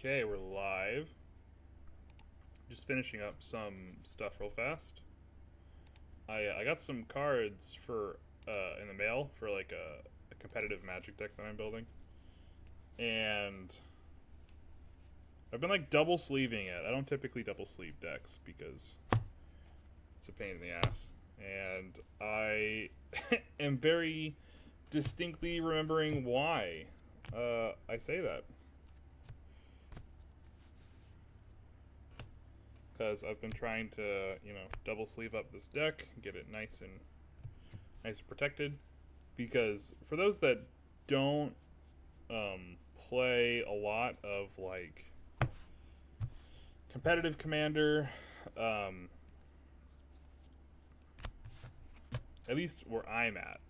Okay, we're live. Just finishing up some stuff real fast. I got some cards for in the mail for like a competitive Magic deck that I'm building, and I've been like double sleeving it. I don't typically double sleeve decks because it's a pain in the ass, and I am very distinctly remembering why I say that. Because I've been trying to, double sleeve up this deck, get it nice and protected. Because for those that don't play a lot of like competitive Commander, at least where I'm at,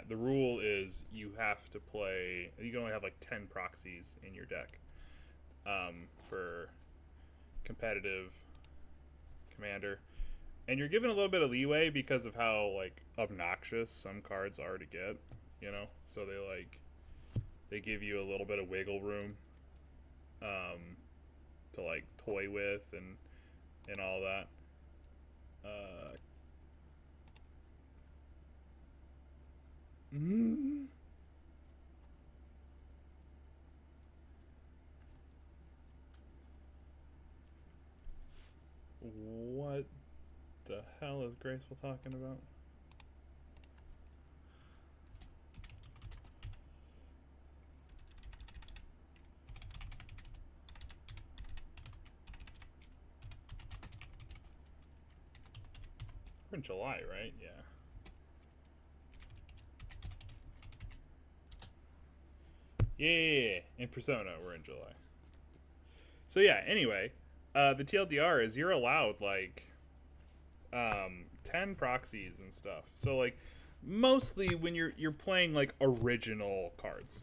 the rule is you have to play. You can only have like 10 proxies in your deck for competitive Commander, and you're given a little bit of leeway because of how like obnoxious some cards are to get, so they give you a little bit of wiggle room to like toy with and all that. Mm. What the hell is Graceful talking about? We're in July, right? Yeah. Yeah. In Persona, we're in July. So yeah. Anyway, the TLDR is you're allowed like 10 proxies and stuff. So like mostly when you're playing like original cards.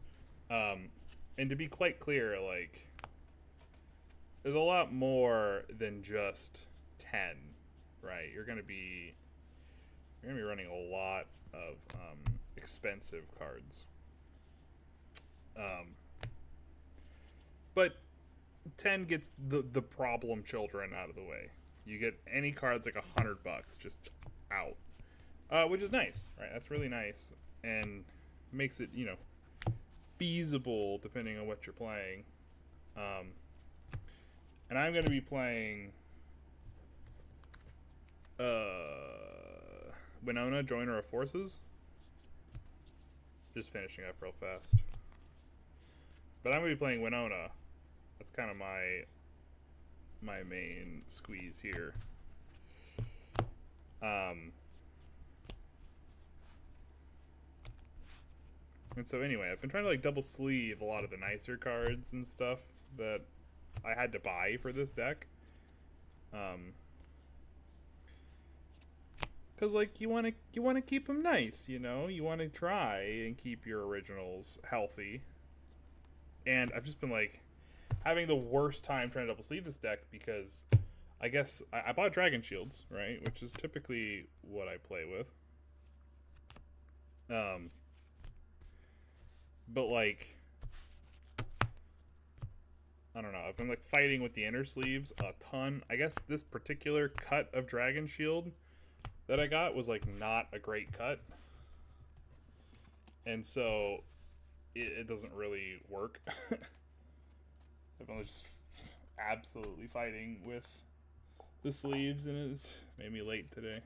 And to be quite clear, like there's a lot more than just 10, right? You're going to be running a lot of expensive cards. But 10 gets the problem children out of the way. You get any cards like $100 just out, which is nice, right? That's really nice and makes it feasible depending on what you're playing. And I'm going to be playing Winona, Joiner of Forces. Just finishing up real fast. But I'm going to be playing Winona. That's kind of my main squeeze here. And so anyway, I've been trying to like double sleeve a lot of the nicer cards and stuff that I had to buy for this deck. Cause like you want to keep them nice, you want to try and keep your originals healthy. And I've just been like having the worst time trying to double sleeve this deck because I guess I bought Dragon Shields, right, which is typically what I play with. But like I don't know, I've been like fighting with the inner sleeves a ton. I guess this particular cut of Dragon Shield that I got was like not a great cut, and so it doesn't really work. I've been just absolutely fighting with the sleeves, and it's made me late today.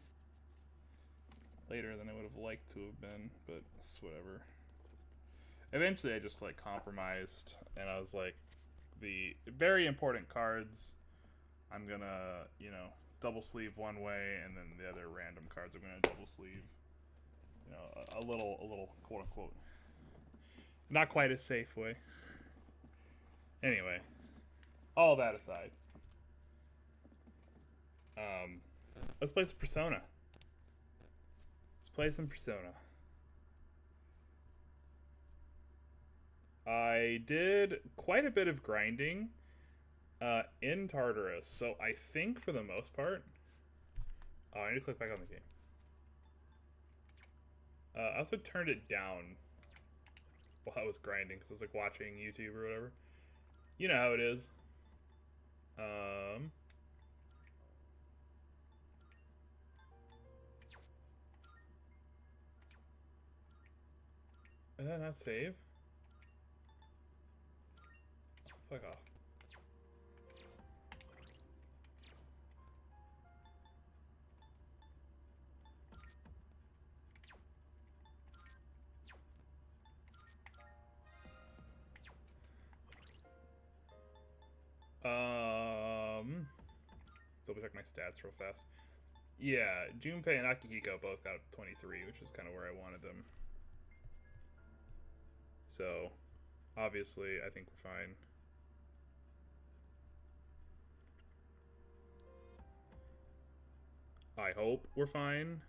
Later than I would have liked to have been, but it's whatever. Eventually I just like compromised, and I was like, the very important cards I'm gonna double sleeve one way, and then the other random cards I'm gonna double sleeve a little quote unquote not quite as safe way. Anyway, all that aside, let's play some Persona. I did quite a bit of grinding in Tartarus, so I think for the most part, I need to click back on the game. I also turned it down while I was grinding because I was like watching YouTube or whatever. You know how it is. Did that not save? Fuck off. Double check my stats real fast. Yeah, Junpei and Akihiko both got 23, which is kind of where I wanted them. So, obviously, I think we're fine. I hope we're fine.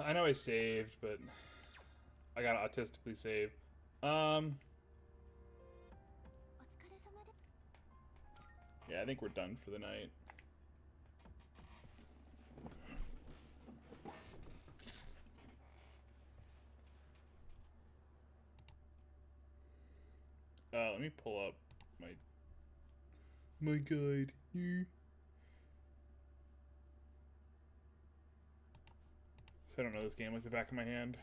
I know I saved, but I gotta autistically save. Yeah, I think we're done for the night. Let me pull up my guide here. So I don't know this game like the back of my hand.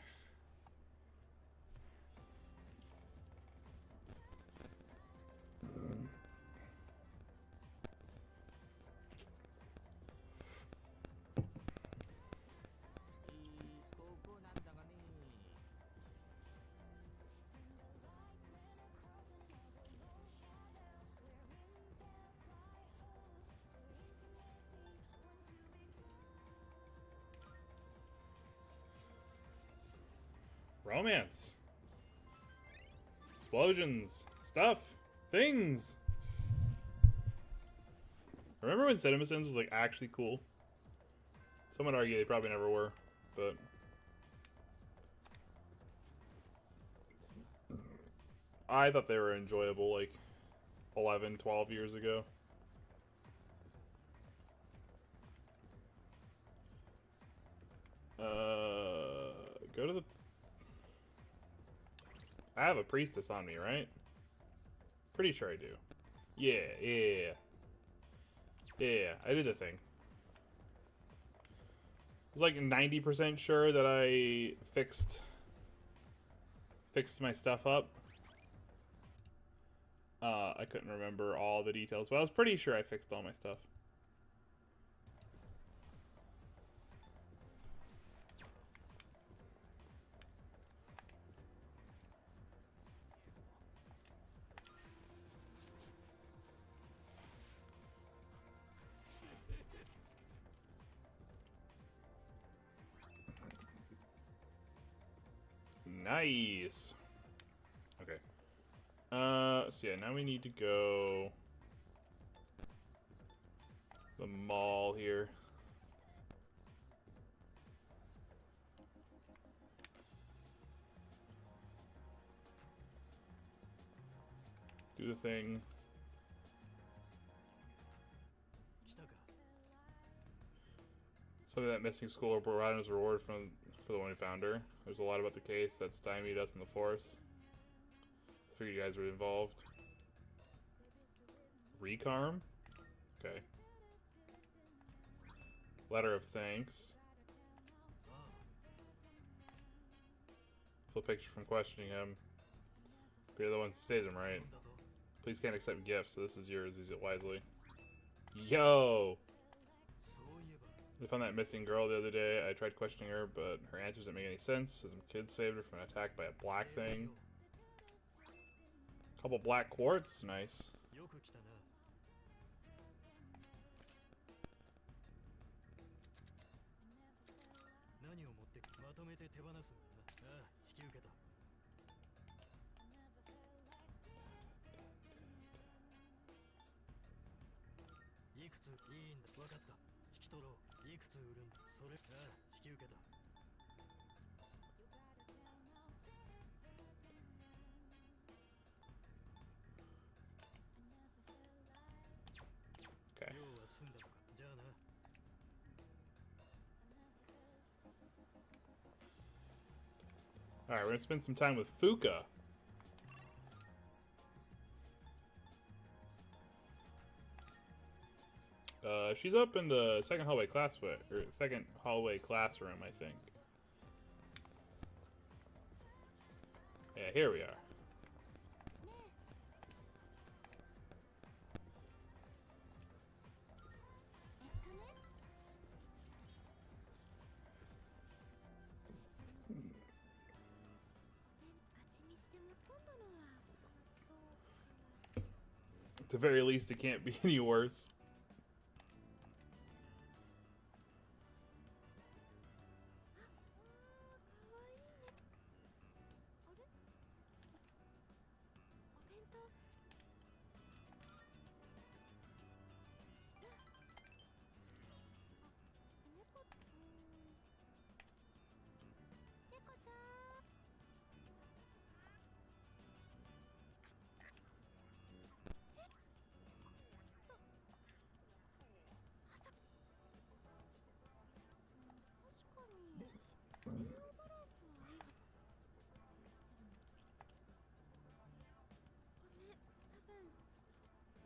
Romance. Explosions. Stuff. Things. Remember when CinemaSins was like actually cool? Some would argue they probably never were, but I thought they were enjoyable like 11, 12 years ago. Go to the... I have a priestess on me, right? Pretty sure I do. Yeah. I did the thing. I was like 90% sure that I fixed my stuff up. I couldn't remember all the details, but I was pretty sure I fixed all my stuff. Nice. Okay. So yeah, now we need to go the mall here. Do the thing. Some of that missing school or providing as a reward for the one who found her. There's a lot about the case that stymied us in the forest. I figured you guys were involved. Recarm? Okay. Letter of thanks. Full picture from questioning him. You're the ones who saved him, right? Please can't accept gifts, so this is yours. Use it wisely. Yo! I found that missing girl the other day. I tried questioning her, but her answers didn't make any sense. Some kids saved her from an attack by a black thing. Couple black quartz, nice. Okay. Alright, we're gonna spend some time with Fuka. She's up in the second hallway classroom, I think. Yeah, here we are. At the very least, it can't be any worse.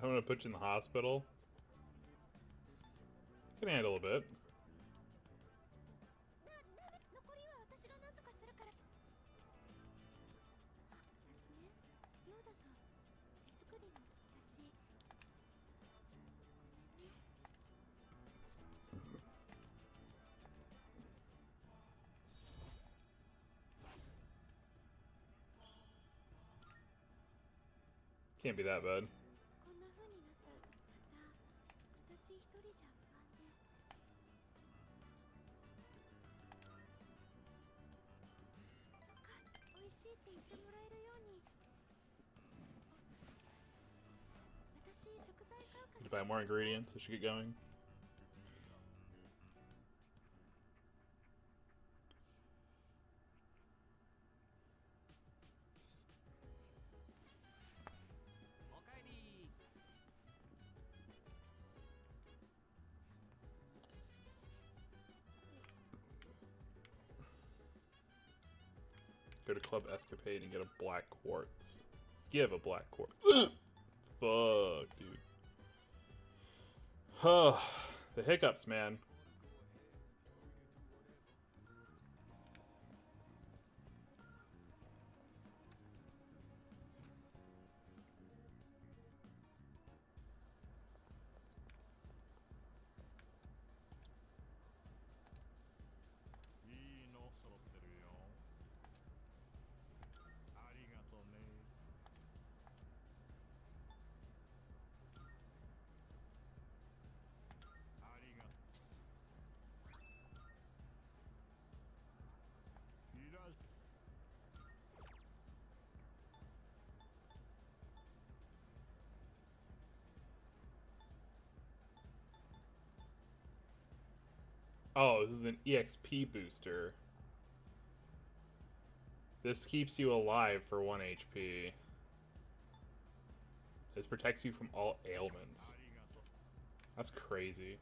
I'm gonna put you in the hospital. You can handle a bit. Can't be that bad. Need to buy more ingredients. I should get going. Go to Club Escapade and get a black quartz. Give a black quartz. Fuck, dude. The hiccups, man. Oh, this is an EXP booster. This keeps you alive for 1 HP. This protects you from all ailments. That's crazy.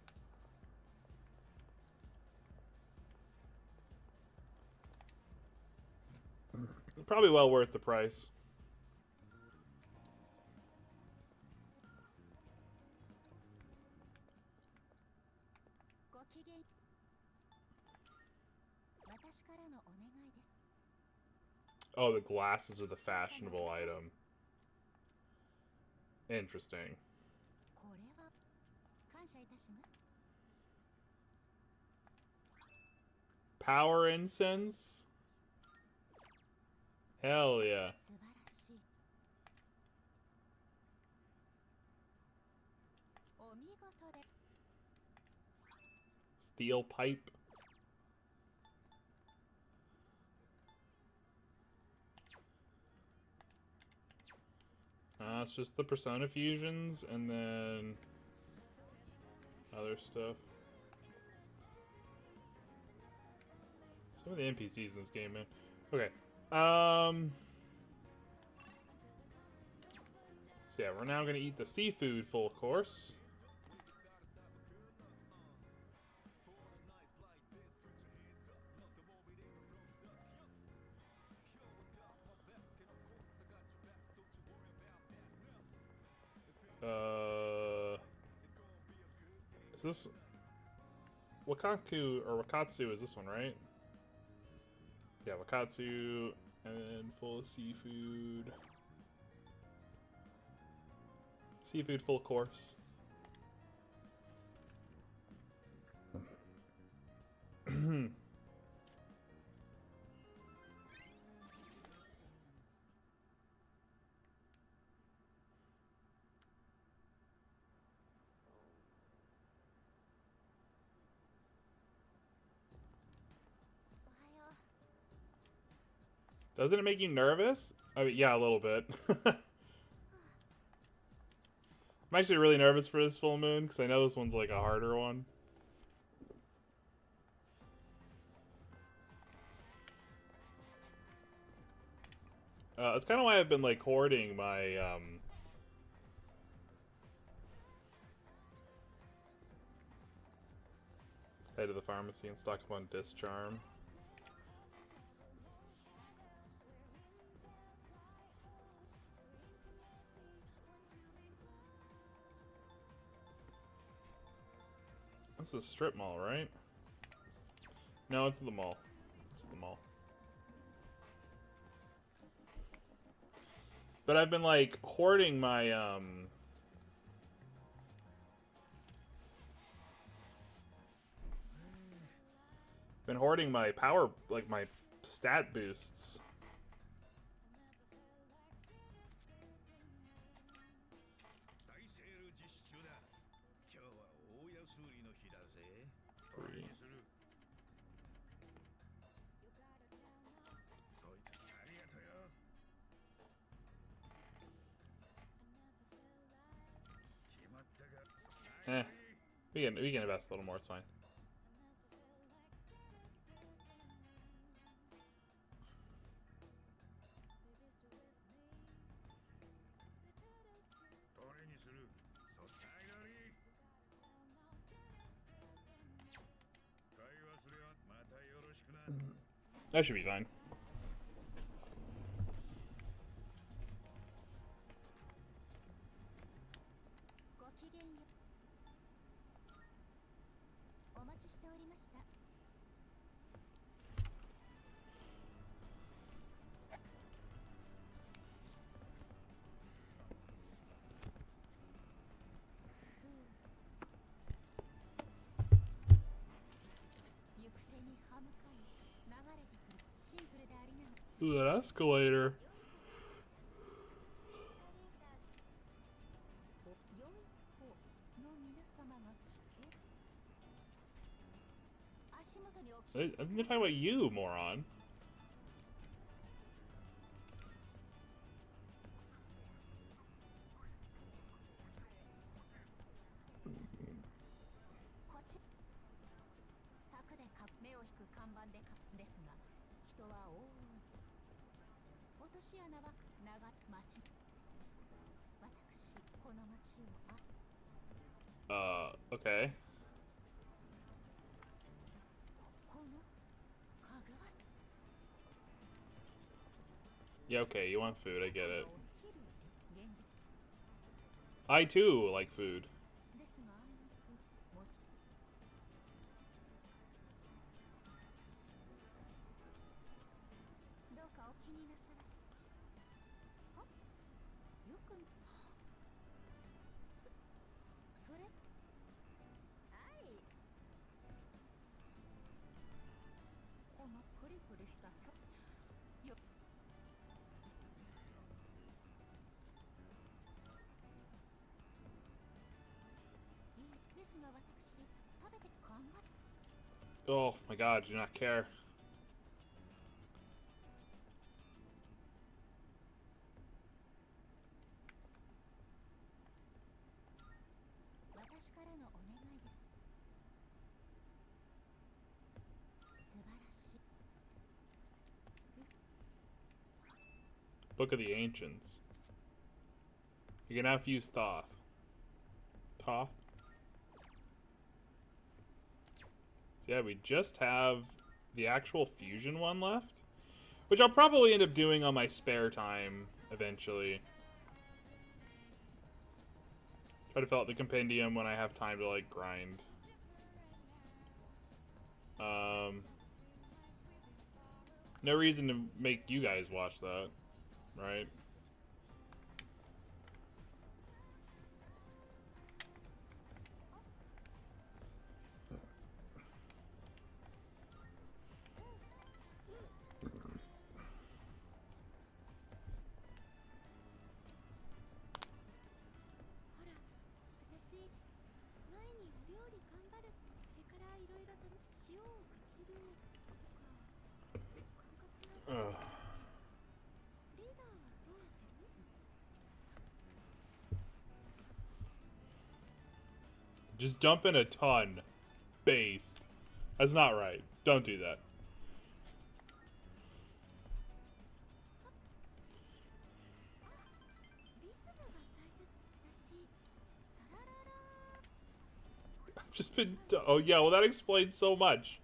Probably well worth the price. Oh, the glasses are the fashionable item. Interesting. Power incense? Hell yeah. Steel pipe. It's just the persona fusions and then other stuff. Some of the NPCs in this game, man. Okay. So yeah, we're now gonna eat the seafood full course. Is this Wakaku or Wakatsu is this one, right? Yeah, Wakatsu and full of seafood. Seafood full course. Doesn't it make you nervous? I mean, yeah, a little bit. I'm actually really nervous for this full moon because I know this one's like a harder one. That's kind of why I've been like hoarding my head to the pharmacy and stock up on Discharm. This is a strip mall, right? No, it's the mall. It's the mall. But I've been like hoarding my been hoarding my power, like my stat boosts. We can invest a little more, it's fine. That should be fine. Ooh, that escalator. I'm talking about you, moron. Okay. Yeah, okay, you want food, I get it. I too like food. Oh my god, do not care. Book of the Ancients. You can now fuse Thoth. Thoth? So yeah, we just have the actual fusion one left. Which I'll probably end up doing on my spare time eventually. Try to fill out the compendium when I have time to, like, grind. No reason to make you guys watch that, right? Ugh. Just dump in a ton. Based. That's not right. Don't do that. I've just been... Oh yeah, well that explains so much.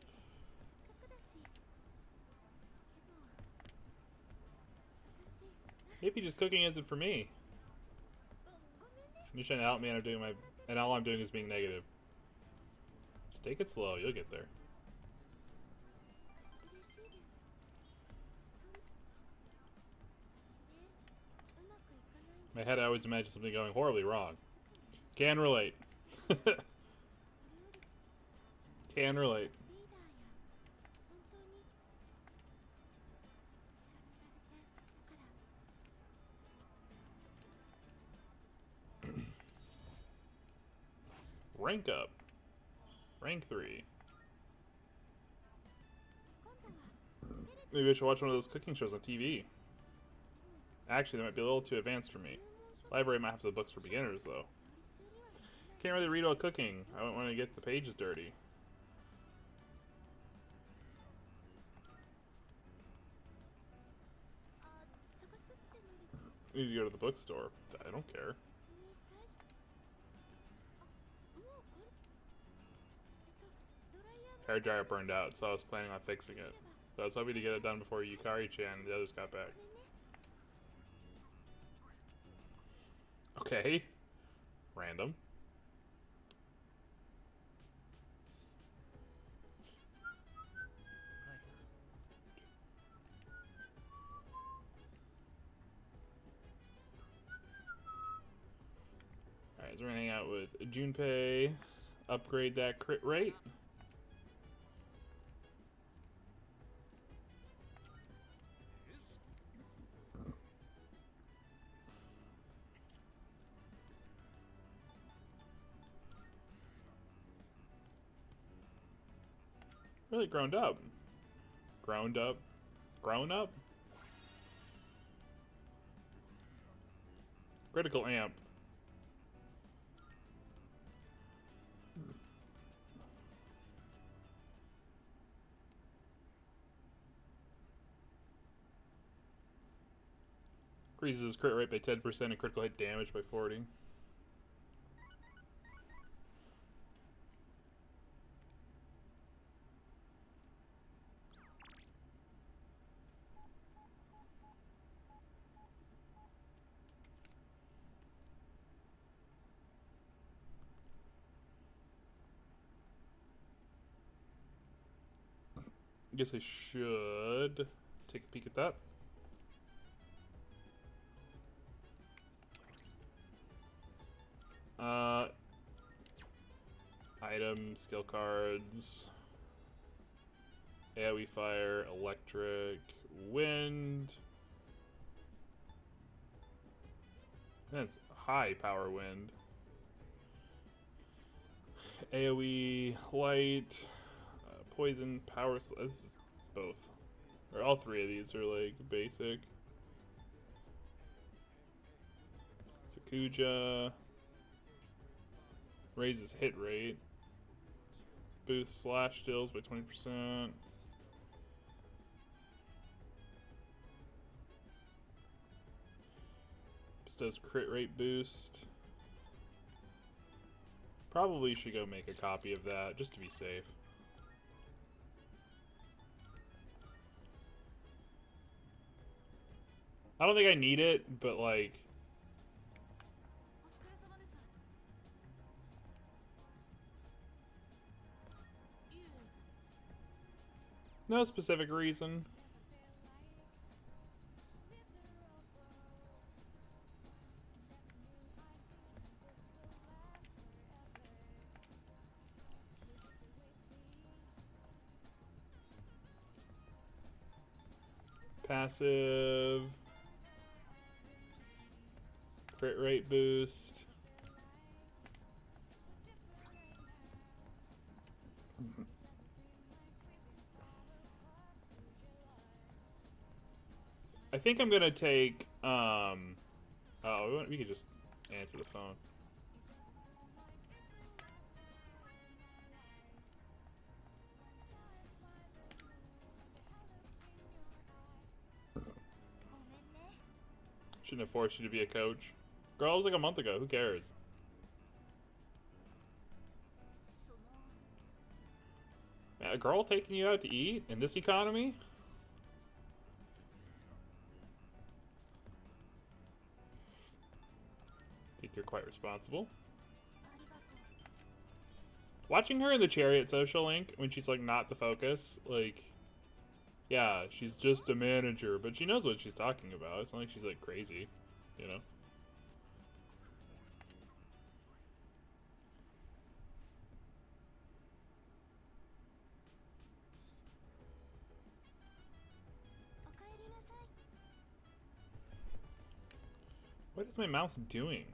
Maybe just cooking isn't for me. You're trying to help me and I'm doing my... And all I'm doing is being negative. Just take it slow, you'll get there. In my head I always imagine something going horribly wrong. Can relate. Can relate. Rank up. Rank 3. Maybe I should watch one of those cooking shows on TV. Actually, that might be a little too advanced for me. Library might have some books for beginners, though. Can't really read while cooking. I don't want to get the pages dirty. I need to go to the bookstore. I don't care. Hair dryer burned out, so I was planning on fixing it. So I was hoping to get it done before Yukari-chan and the others got back. Okay. Random. Alright, so we're gonna hang out with Junpei. Upgrade that crit rate. Really grown up. Grown up? Grown up? Critical amp. Increases his crit rate by 10% and critical hit damage by 40. I guess I should take a peek at that. Item, skill cards, AoE fire, electric, wind. That's high power wind. AoE, light, poison, power. This is both. Or all three of these are like basic. Sakuja. Raises hit rate. Boosts slash deals by 20%. This does crit rate boost. Probably should go make a copy of that just to be safe. I don't think I need it, but like... no specific reason. Passive. Crit rate boost. I think I'm gonna take, oh, we could just answer the phone. Shouldn't have forced you to be a coach. Girl, it was like a month ago. Who cares? A girl taking you out to eat in this economy? I think you're quite responsible. Watching her in the Chariot social link when she's like not the focus, like, yeah, she's just a manager, but she knows what she's talking about. It's not like she's like crazy, you know? What is my mouse doing?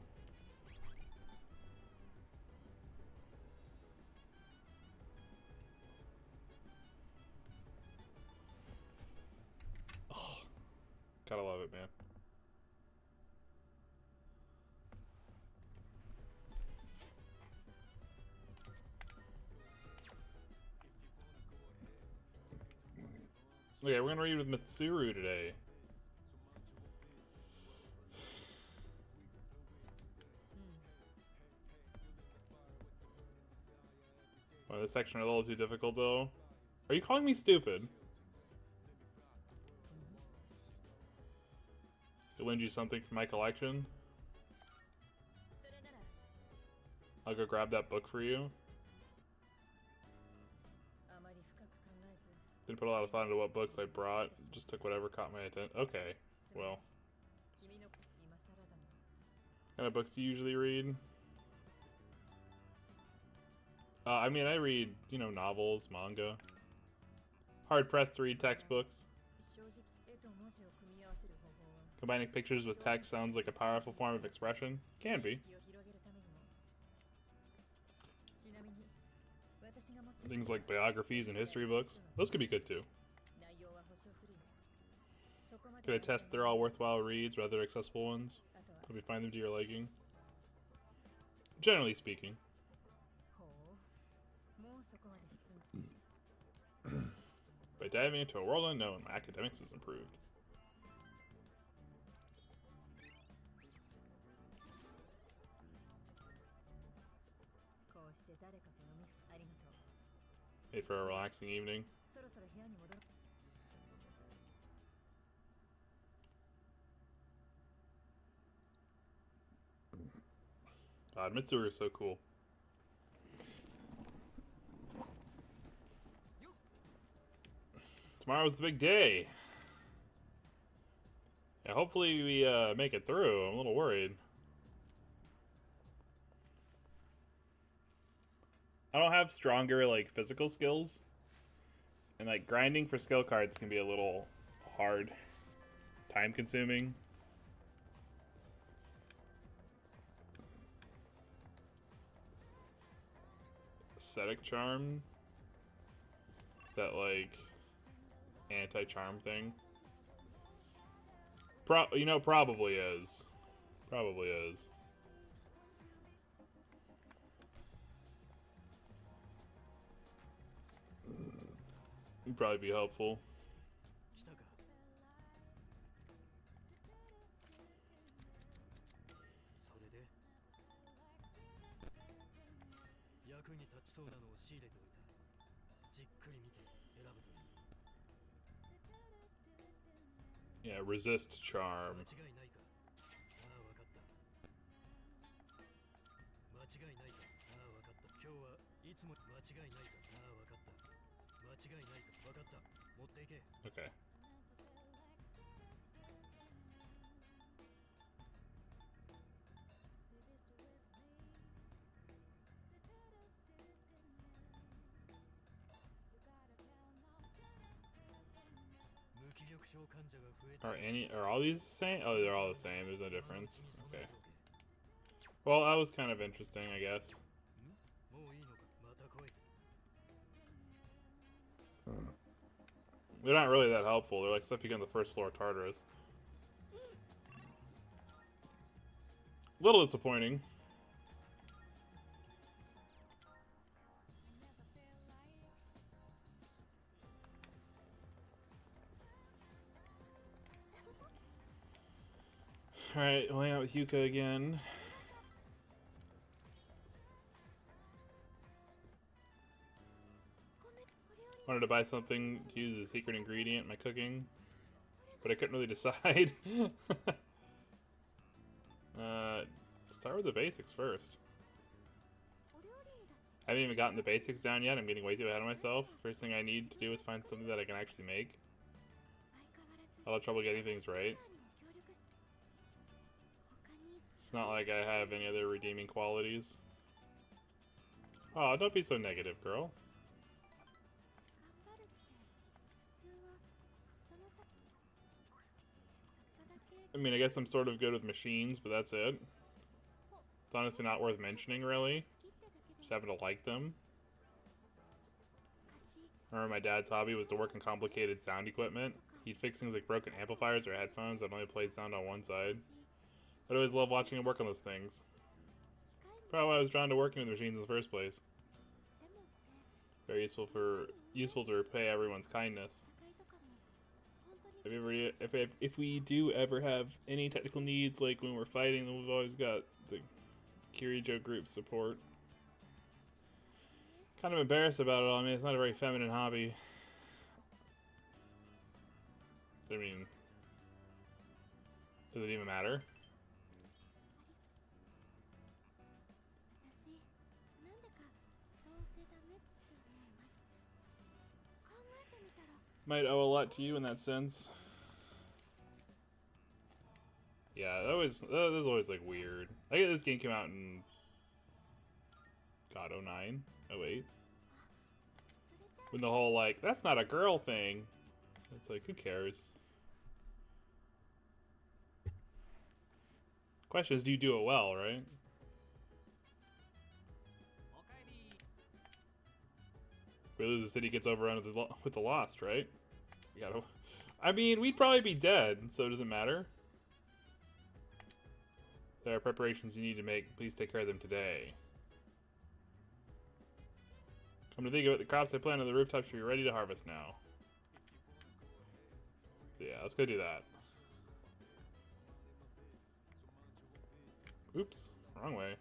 Oh, gotta love it, man. Okay, we're gonna read with Mitsuru today. Well, this section is a little too difficult, though. Are you calling me stupid? I'll lend you something from my collection. I'll go grab that book for you. Didn't put a lot of thought into what books I brought. Just took whatever caught my attention. Okay, well. What kind of books do you usually read? I mean, I read, you know, novels, manga. Hard-pressed to read textbooks. Combining pictures with text sounds like a powerful form of expression. Can be. Things like biographies and history books. Those could be good too. Could I test they're all worthwhile reads or other accessible ones? Hope you find them to your liking. Generally speaking. By diving into a world unknown, my academics has improved. Made for a relaxing evening. God, Mitsuru is so cool. Tomorrow's the big day. Yeah, hopefully we make it through. I'm a little worried. I don't have stronger like physical skills, and like grinding for skill cards can be a little hard, time consuming. Ascetic charm? Is that like anti-charm thing? You know, probably is. Probably is. Would probably be helpful. Yeah, resist charm. Okay. Are all these the same? Oh, they're all the same. There's no difference. Okay. Well, that was kind of interesting, I guess. They're not really that helpful. They're like stuff you get on the first floor of Tartarus. A little disappointing. Alright, we'll hang out with Yuka again. Wanted to buy something to use as a secret ingredient in my cooking, but I couldn't really decide. Start with the basics first. I haven't even gotten the basics down yet. I'm getting way too ahead of myself. First thing I need to do is find something that I can actually make. I'll have trouble getting things right. It's not like I have any other redeeming qualities. Oh, don't be so negative, girl. I mean, I guess I'm sort of good with machines, but that's it. It's honestly not worth mentioning, really. Just happen to like them. I remember my dad's hobby was to work on complicated sound equipment. He'd fix things like broken amplifiers or headphones that only played sound on one side. I'd always loved watching him work on those things. Probably why I was drawn to working with machines in the first place. Very useful to repay everyone's kindness. If we do ever have any technical needs, like when we're fighting, then we've always got the Kirijo group support. Kind of embarrassed about it all. I mean, it's not a very feminine hobby. I mean, does it even matter? Might owe a lot to you in that sense. Yeah, that is always like weird. I get this game came out in God 09, 08. When the whole like that's not a girl thing. It's like who cares? Question is, do you do it well, right? Really, the city gets overrun with the Lost, right? You gotta. I mean, we'd probably be dead, so does it matter? There are preparations you need to make. Please take care of them today. I'm gonna think about the crops I planted on the rooftop should be ready to harvest now. So yeah, let's go do that. Oops, wrong way.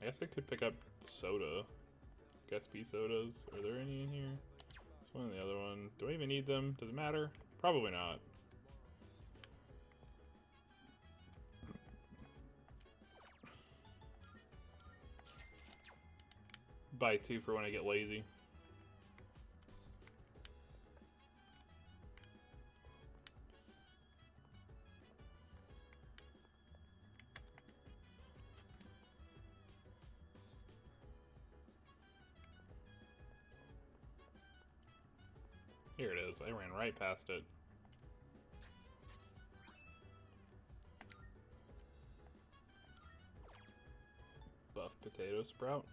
I guess I could pick up soda. SP sodas. Are there any in here? There's one and the other one. Do I even need them? Does it matter? Probably not. Buy 2 for when I get lazy. Here it is. I ran right past it. Buff potato sprout.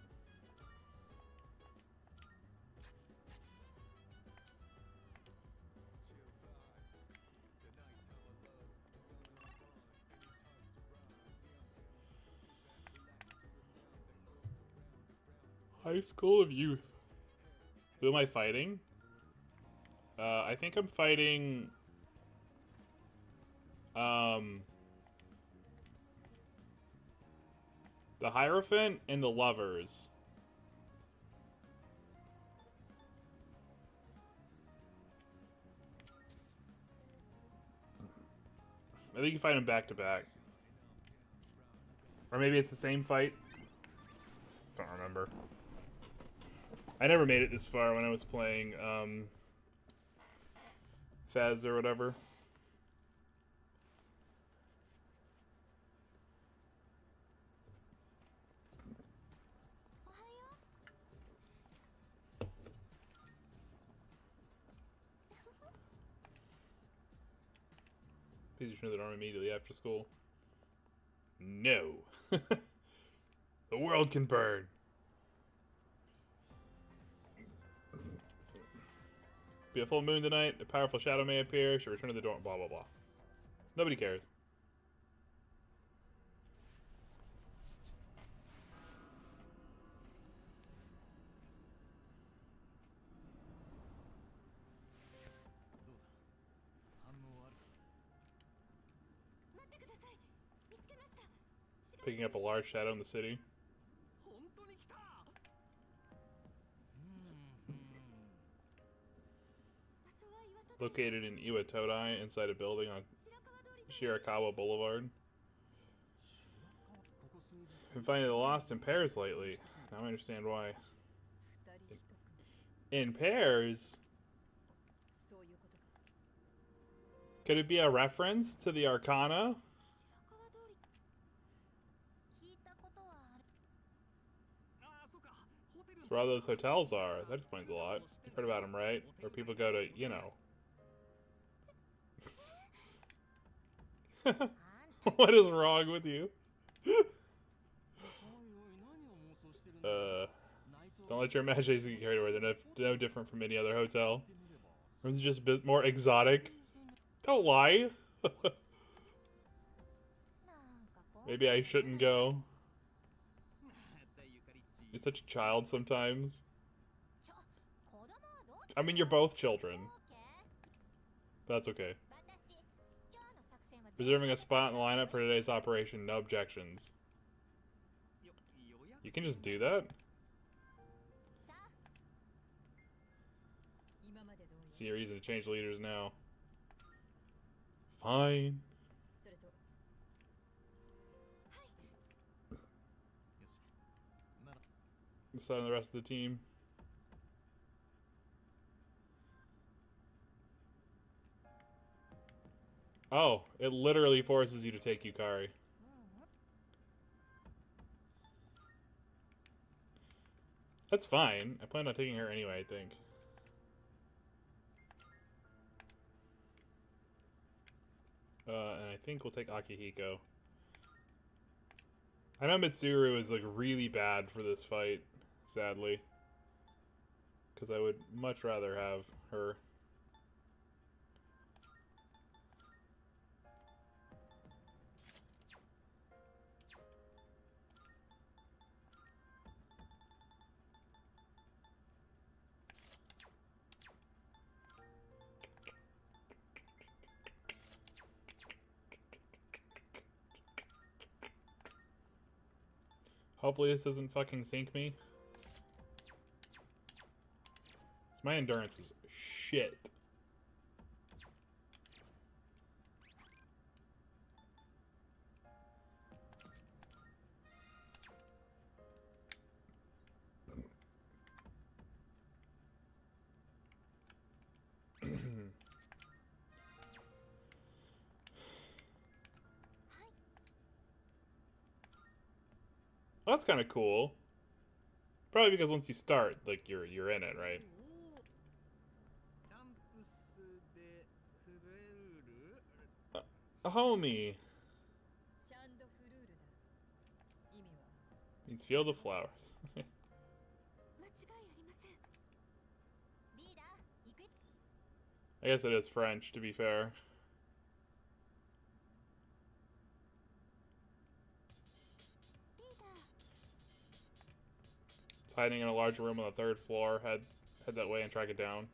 High School of Youth. Who am I fighting? I think I'm fighting... The Hierophant and the Lovers. I think you fight them back to back. Or maybe it's the same fight. Don't remember. I never made it this far when I was playing Fez or whatever. Please return to the dorm immediately after school. No. The world can burn. Be a full moon tonight. A powerful shadow may appear. Should return to the dorm. Blah, blah, blah. Nobody cares. Picking up a large shadow in the city. Located in Iwatodai, inside a building on Shirakawa Boulevard. Been finding the lost in pairs lately. Now I understand why. In pairs? Could it be a reference to the Arcana? That's where all those hotels are. That explains a lot. You've heard about them, right? Where people go to, you know. What is wrong with you? Don't let your imagination get carried away. They're no different from any other hotel. Rooms are just a bit more exotic. Don't lie. Maybe I shouldn't go. You're such a child sometimes. I mean, you're both children. But that's okay. Reserving a spot in the lineup for today's operation. No objections. You can just do that? See a reason to change leaders now. Fine. Decide on the rest of the team. Oh, it literally forces you to take Yukari. That's fine. I plan on taking her anyway, I think. And I think we'll take Akihiko. I know Mitsuru is like really bad for this fight, sadly. Because I would much rather have her. Hopefully this doesn't fucking sink me. My endurance is shit. Well, that's kind of cool. Probably because once you start, like you're in it, right? A homie. Means field of flowers. I guess it is French, to be fair. It's hiding in a large room on the 3rd floor. Head that way and track it down.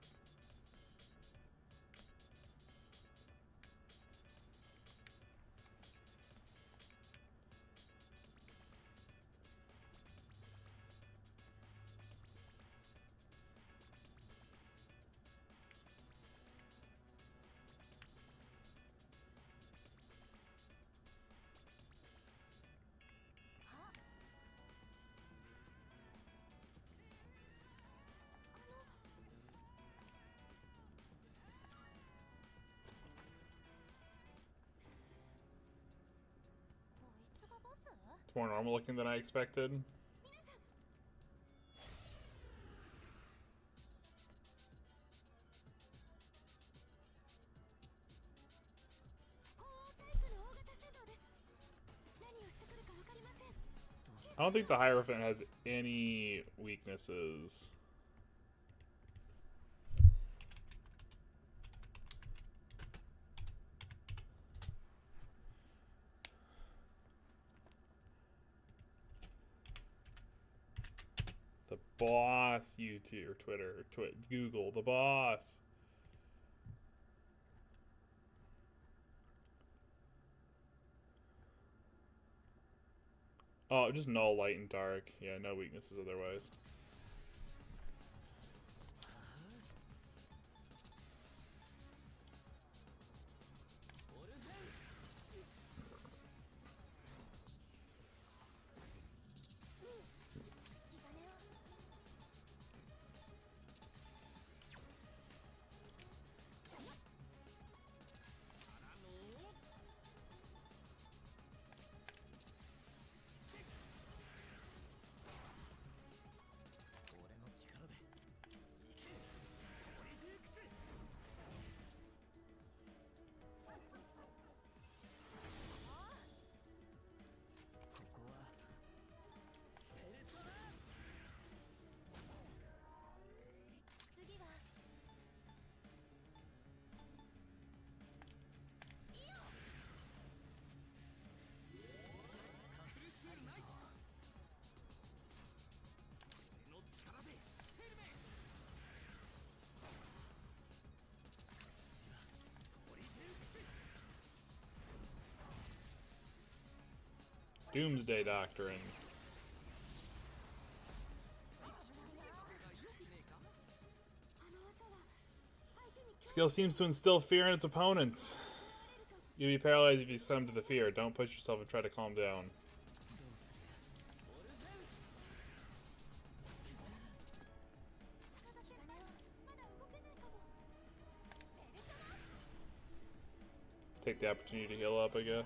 more normal looking than I expected. I don't think the Hierophant has any weaknesses. The boss, YouTube or Twitter, or Google, the boss. Oh, just null, light, and dark. Yeah, no weaknesses otherwise. Doomsday Doctrine. Skill seems to instill fear in its opponents. You'll be paralyzed if you succumb to the fear. Don't push yourself and try to calm down. Take the opportunity to heal up, I guess.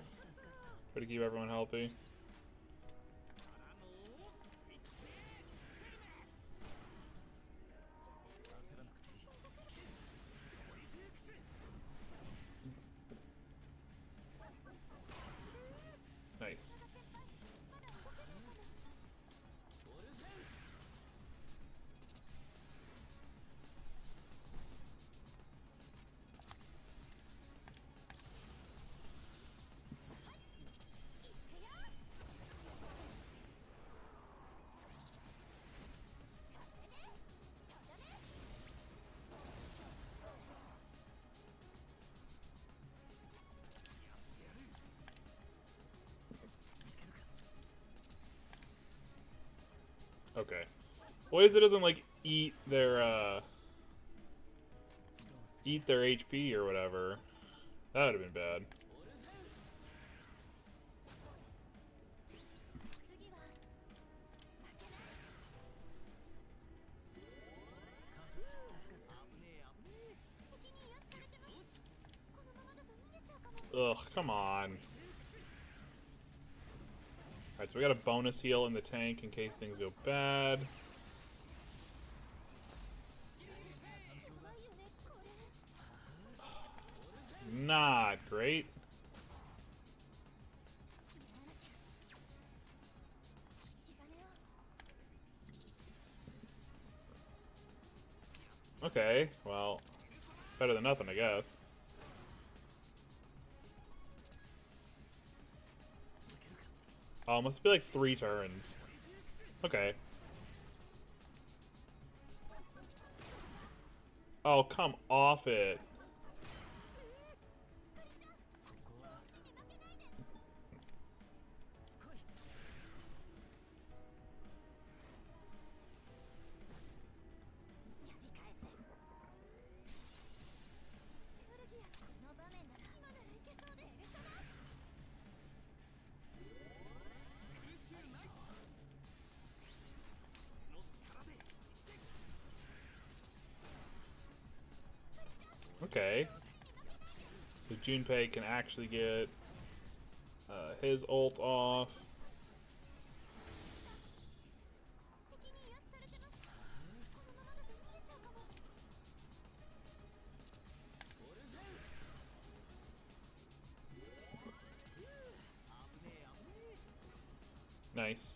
Try to keep everyone healthy. Nice. Okay. Well, it doesn't like eat their HP or whatever. That would have been bad. Ugh, come on. Alright, so we got a bonus heal in the tank in case things go bad. Not great. Okay, well, better than nothing, I guess. Oh, must be like 3 turns. Okay. Oh, come off it. Okay. So Junpei can actually get his ult off. Nice.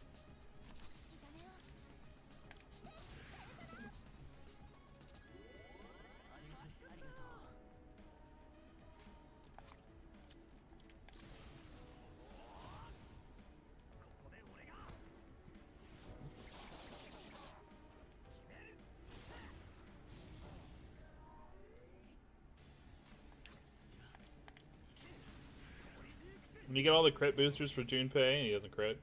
When you get all the crit boosters for Junpei and he doesn't crit.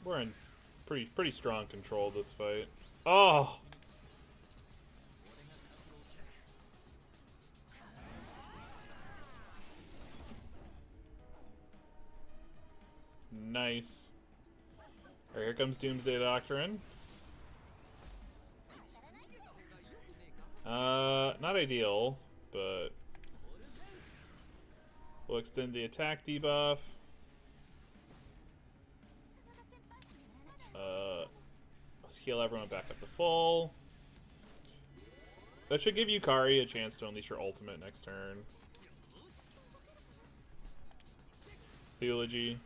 We're in pretty strong control this fight. Oh! Nice. Alright, here comes Doomsday Doctrine. Not ideal, but we'll extend the attack debuff. Let's heal everyone back up to full. That should give Yukari a chance to unleash her ultimate next turn. Theology.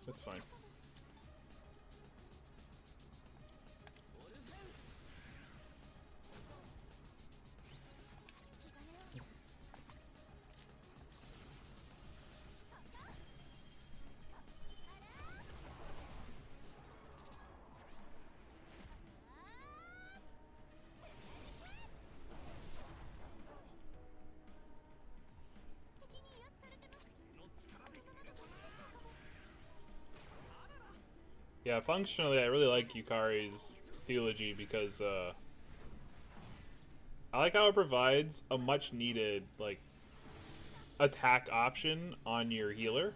That's fine. Yeah, functionally, I really like Yukari's Theology because I like how it provides a much needed like attack option on your healer.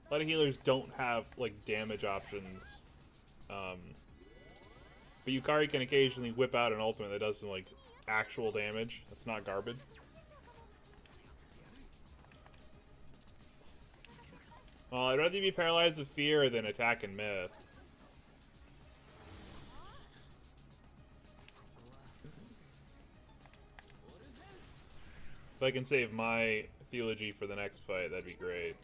A lot of healers don't have like damage options, but Yukari can occasionally whip out an ultimate that does some like actual damage. That's not garbage. Well, I'd rather be paralyzed with fear than attack and miss. If I can save my Theology for the next fight, that'd be great.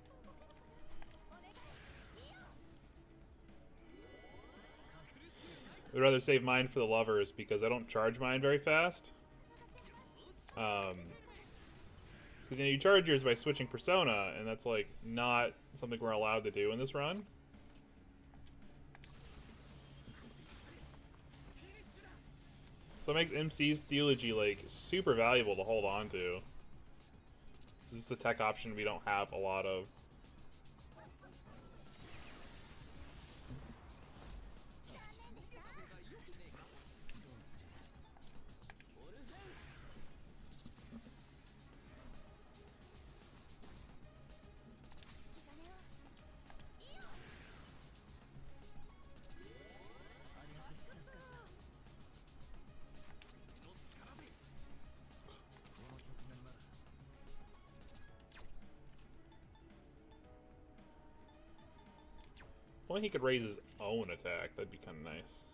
I'd rather save mine for the lovers because I don't charge mine very fast. Because you charge yours by switching persona, and that's like not something we're allowed to do in this run. So it makes MC's Theology like super valuable to hold on to. This is a tech option we don't have a lot of. Only he could raise his own attack. That'd be kind of nice.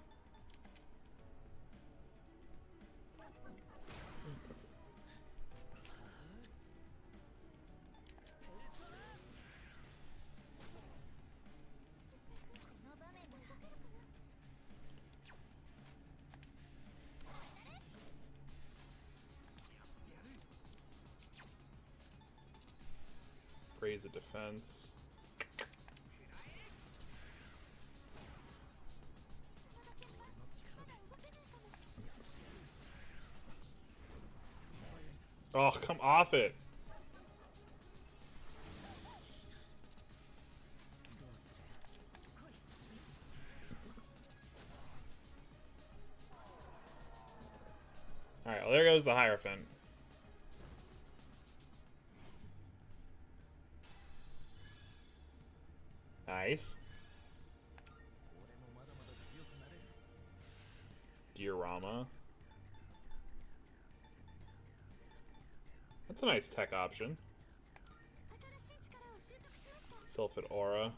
Raise a defense. Oh, come off it. chose the Hierophant. Nice. Diorama. That's a nice tech option. Sylphid Aura.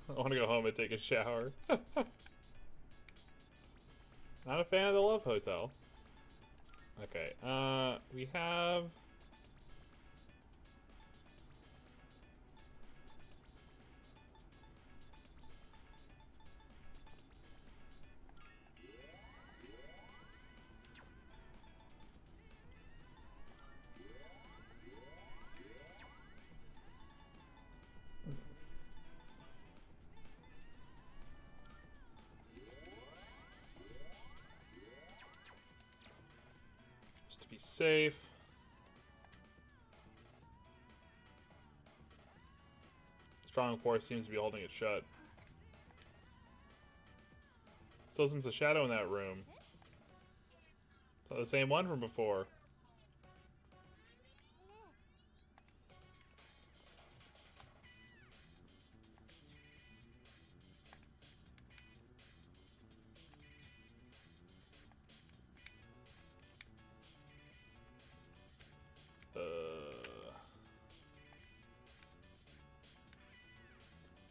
I want to go home and take a shower. Not a fan of the Love Hotel. Okay, we have... just to be safe. Strong force seems to be holding it shut. Still sense a shadow in that room. It's not the same one from before.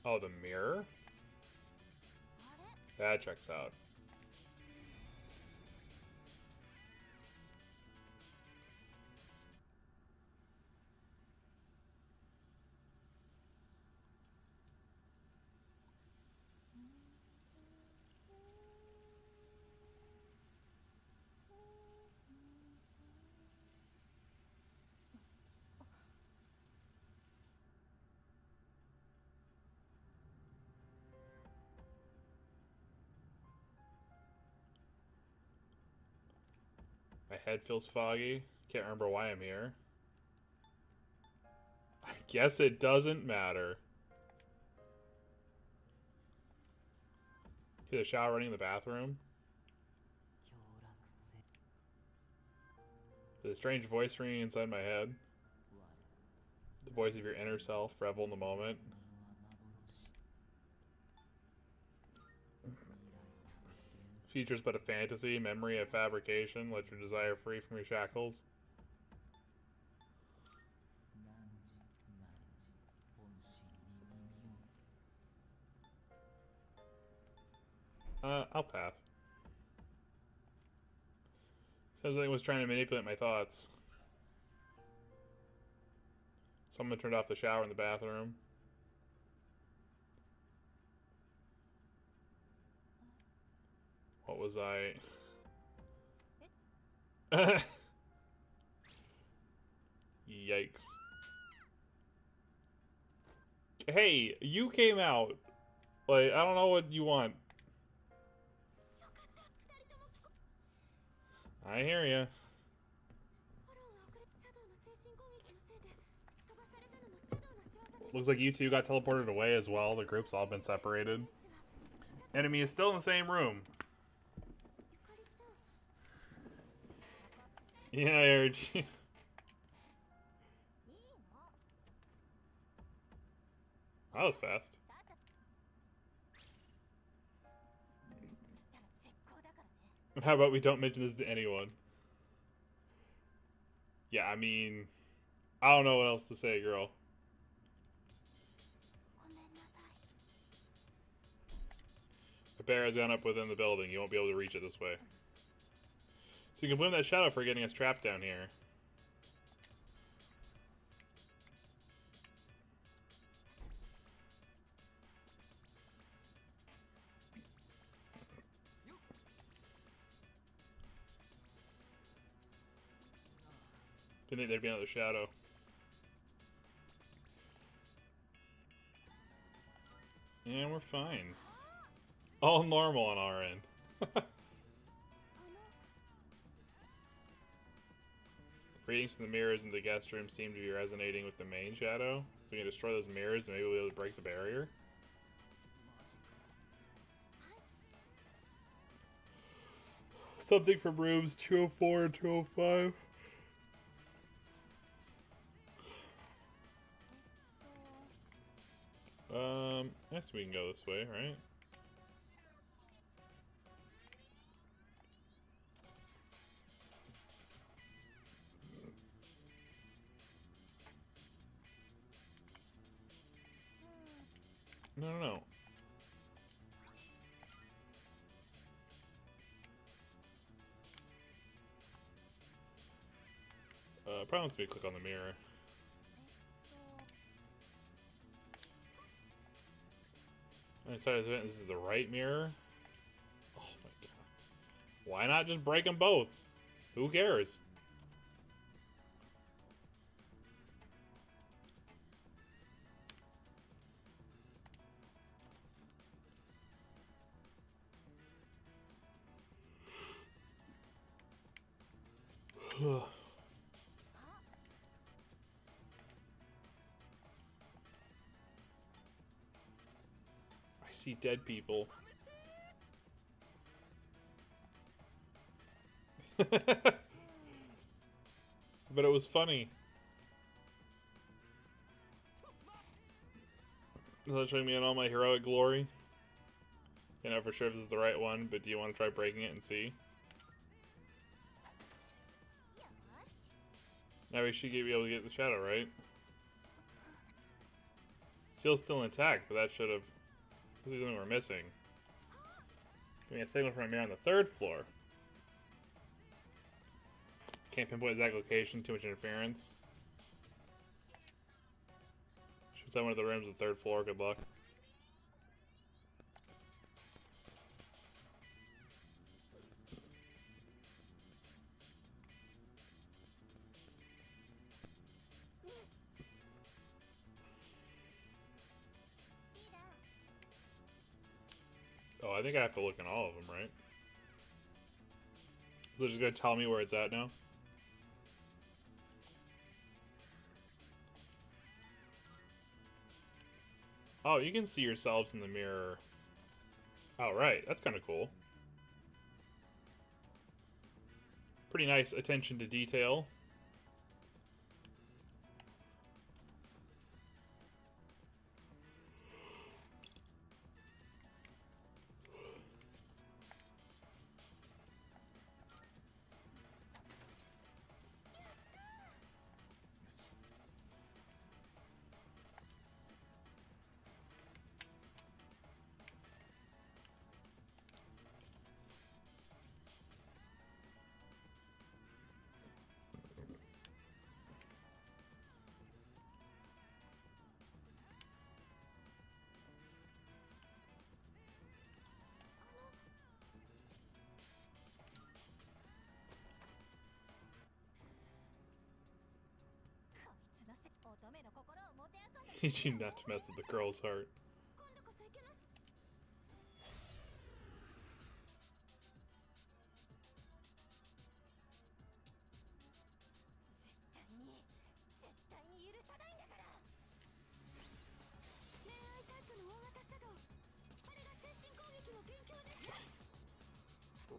Oh, the mirror? That checks out. My head feels foggy. Can't remember why I'm here. I guess it doesn't matter. Hear the shower running in the bathroom. There's a strange voice ringing inside my head. The voice of your inner self, revel in the moment. Future's but a fantasy, memory a fabrication. Let your desire free from your shackles. I'll pass. Sounds like it was trying to manipulate my thoughts. Someone turned off the shower in the bathroom. What was I? Yikes. Hey, you came out. Like, I don't know what you want. I hear ya. Looks like you two got teleported away as well. The group's all been separated. Enemy is still in the same room. Yeah, I heard you. That was fast. How about we don't mention this to anyone? Yeah, I mean, I don't know what else to say, girl. The bear has gone up within the building. You won't be able to reach it this way. So you can blame that shadow for getting us trapped down here. Didn't think there'd be another shadow. we're fine. All normal on our end. Readings from the mirrors in the guest room seem to be resonating with the main shadow. We can destroy those mirrors and maybe we'll be able to break the barrier. Something from rooms 204 and 205. I guess we can go this way, right? No. Probably wants me to click on the mirror. This is the right mirror? Oh my god. Why not just break them both? Who cares? I see dead people. But it was funny. Is that showing me in all my heroic glory? You're not for sure if this is the right one, but do you want to try breaking it and see? Now we should be able to get the shadow, right? Seal's still intact, but that should have... This is something we're missing. Getting a signal from a mirror on the 3rd floor. Can't pinpoint exact location, too much interference. Should send one of the rooms on the 3rd floor, good luck. Oh, I think I have to look in all of them, right? They're just gonna tell me where it's at now? Oh, you can see yourselves in the mirror. Oh, right. That's kind of cool. Pretty nice attention to detail. Teach you not to mess with the girl's heart.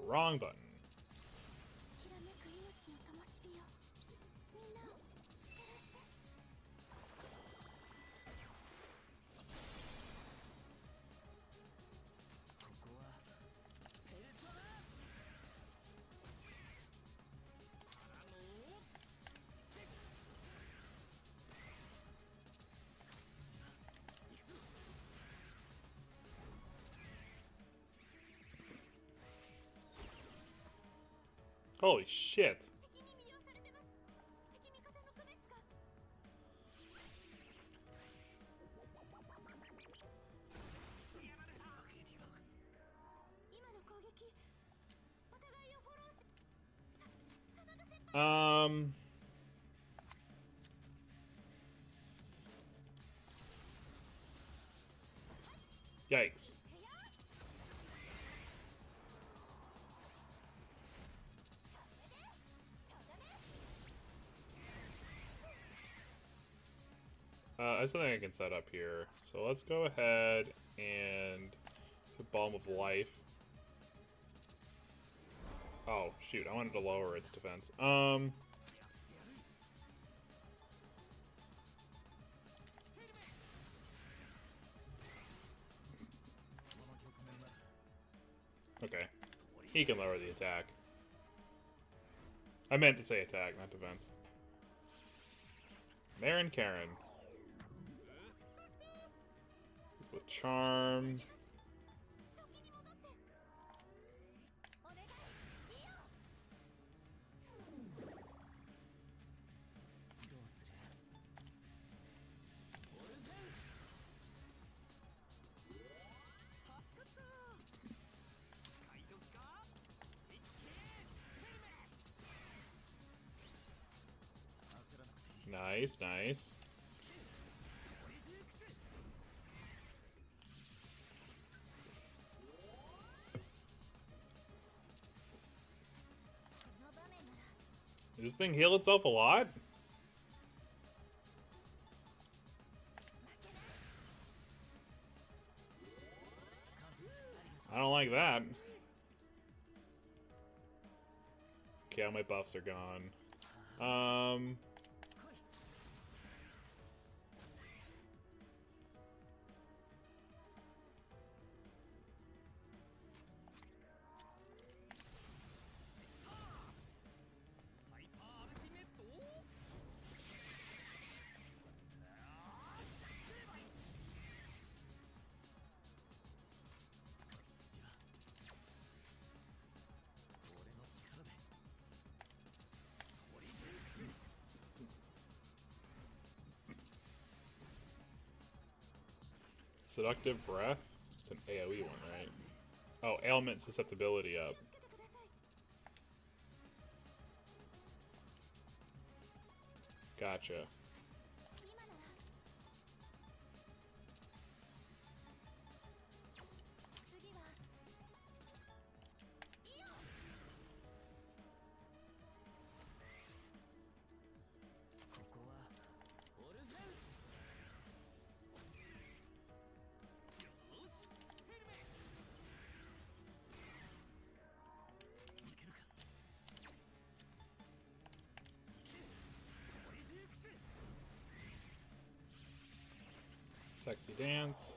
Wrong button. Holy shit. Yikes. I still think I can set up here. So let's go ahead and it's a Balm of Life. Oh, shoot. I wanted to lower its defense. Okay. He can lower the attack. I meant to say attack, not defense. Marin Karen. With charm. Nice, nice. Does this thing heal itself a lot? I don't like that. Okay, all my buffs are gone. Seductive Breath? It's an AoE one, right? Oh, ailment susceptibility up. Gotcha. Sexy dance.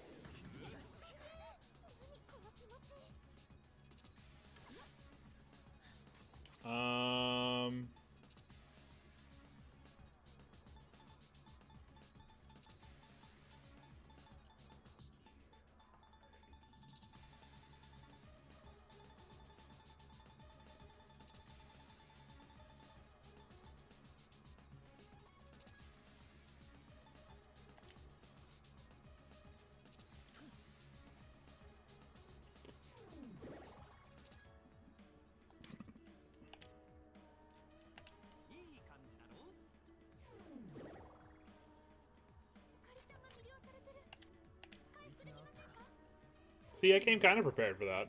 See, I came kind of prepared for that.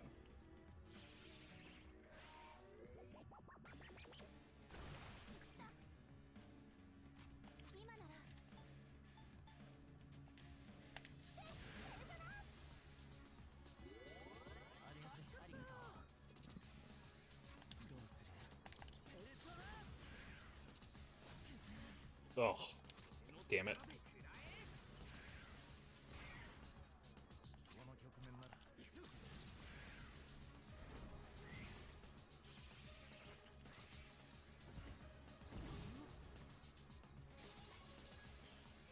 Oh, damn it.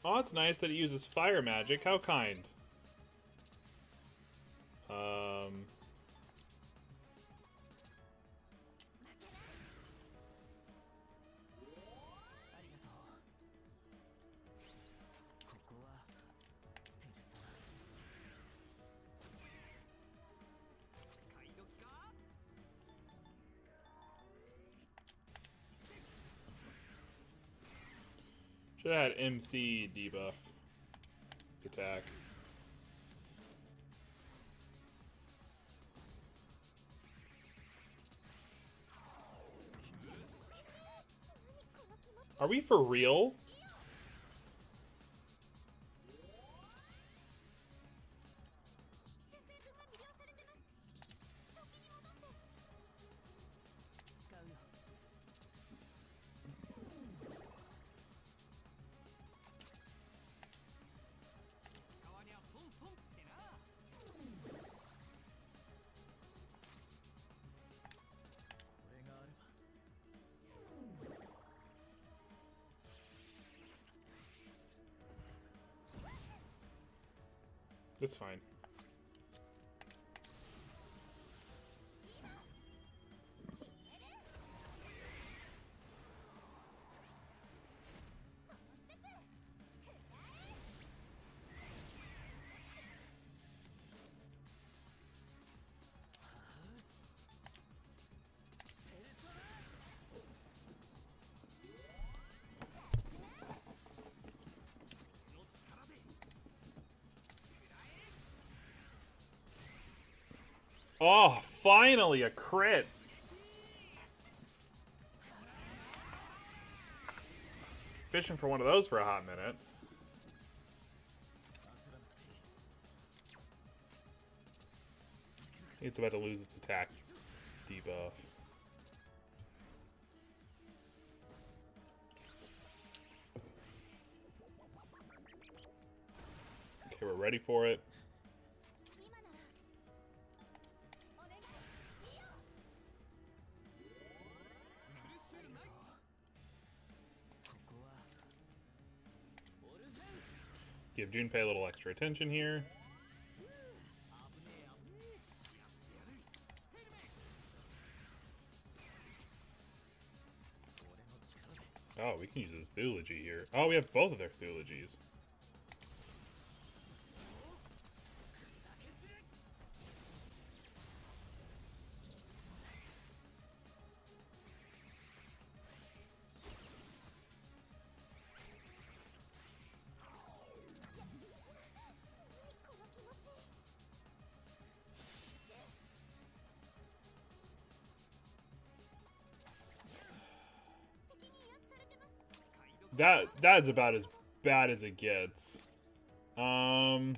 Oh, it's nice that it uses fire magic. How kind. Should have had MC debuff. Its attack. Are we for real? It's fine. Oh, finally a crit. Fishing for one of those for a hot minute. It's about to lose its attack debuff. Okay, we're ready for it. Give Junpei a little extra attention here. Oh, we can use his Theology here. Oh, we have both of their Theologies. That's about as bad as it gets. Good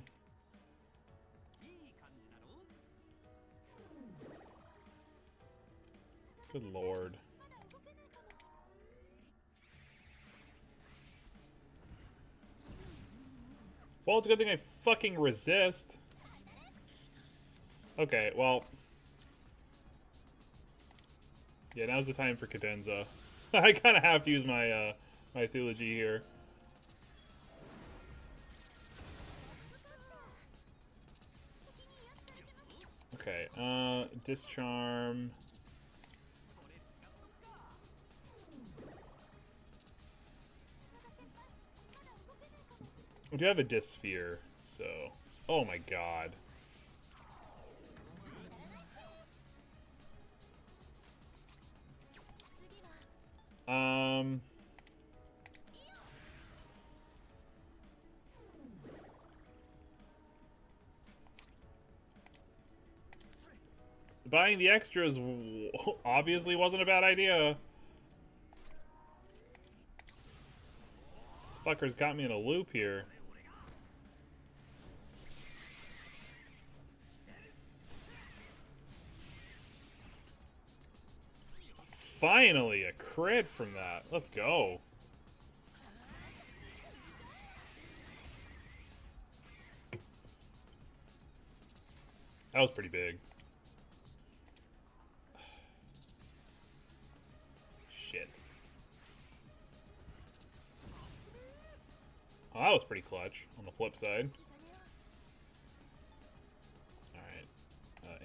lord. Well, it's a good thing I fucking resist. Okay, well. Yeah, now's the time for cadenza. I kind of have to use my my Theology here. Okay, Discharm. We do have a Dysphere, so... Oh my god. Buying the extras obviously wasn't a bad idea. This fucker's got me in a loop here. Finally, a crit from that. Let's go. That was pretty big. Shit. Oh, that was pretty clutch on the flip side. Alright.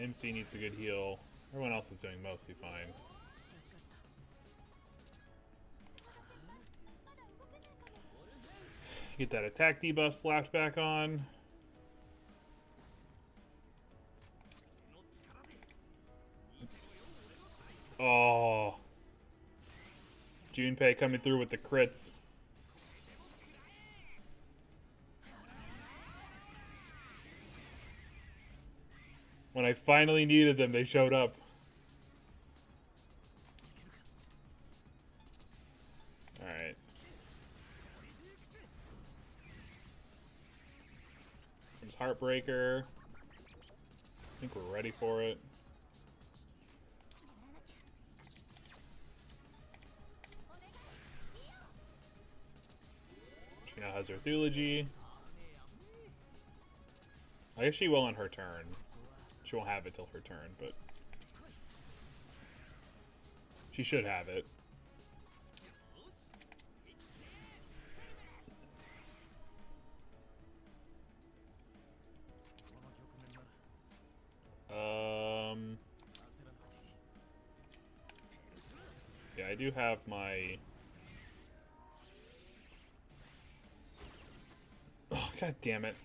MC needs a good heal. Everyone else is doing mostly fine. Get that attack debuff slapped back on. Oh. Junpei coming through with the crits. When I finally needed them, they showed up. Alright. There's Heartbreaker. I think we're ready for it. She now has her Theology. I guess she will on her turn. She won't have it till her turn, but she should have it. Yeah, I do have my... Oh, god damn it.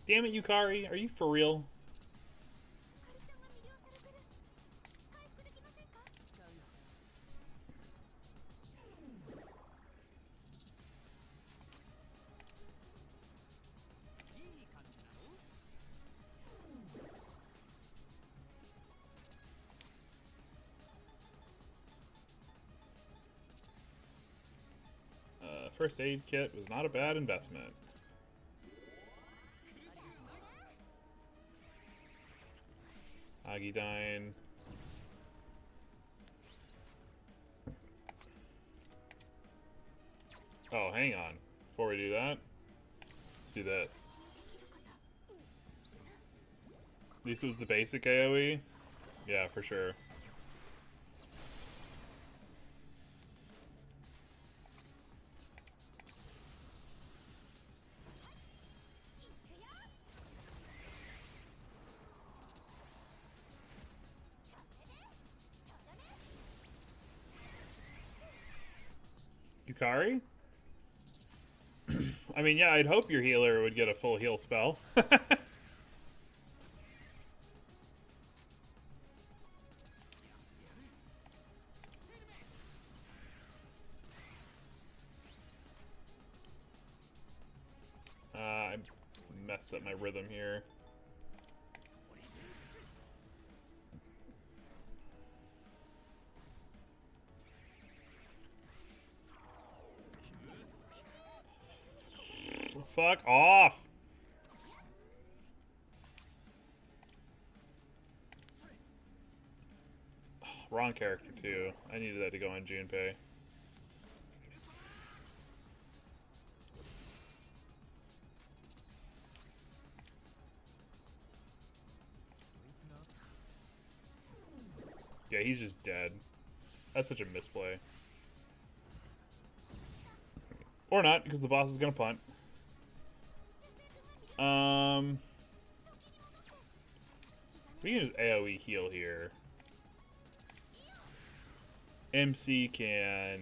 Damn it, Yukari. Are you for real? First aid kit was not a bad investment. Agidine. Oh, hang on. Before we do that, let's do this. This was the basic AoE? Yeah, for sure. Yukari? I mean, yeah, I'd hope your healer would get a full heal spell. I messed up my rhythm here. Fuck off! Wrong character too. I needed that to go on Junpei. Yeah, he's just dead. That's such a misplay. Or not, because the boss is gonna punt. We can just AoE heal here. MC can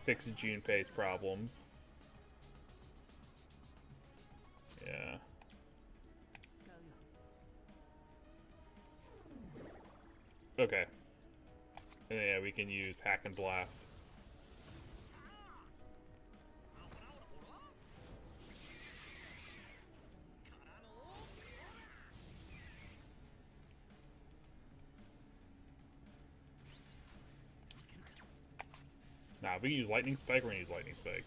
fix Junpei's problems. Yeah. Okay. And then, yeah, we can use Hack and Blast. Nah, if we can use Lightning Spike, we're gonna use Lightning Spike.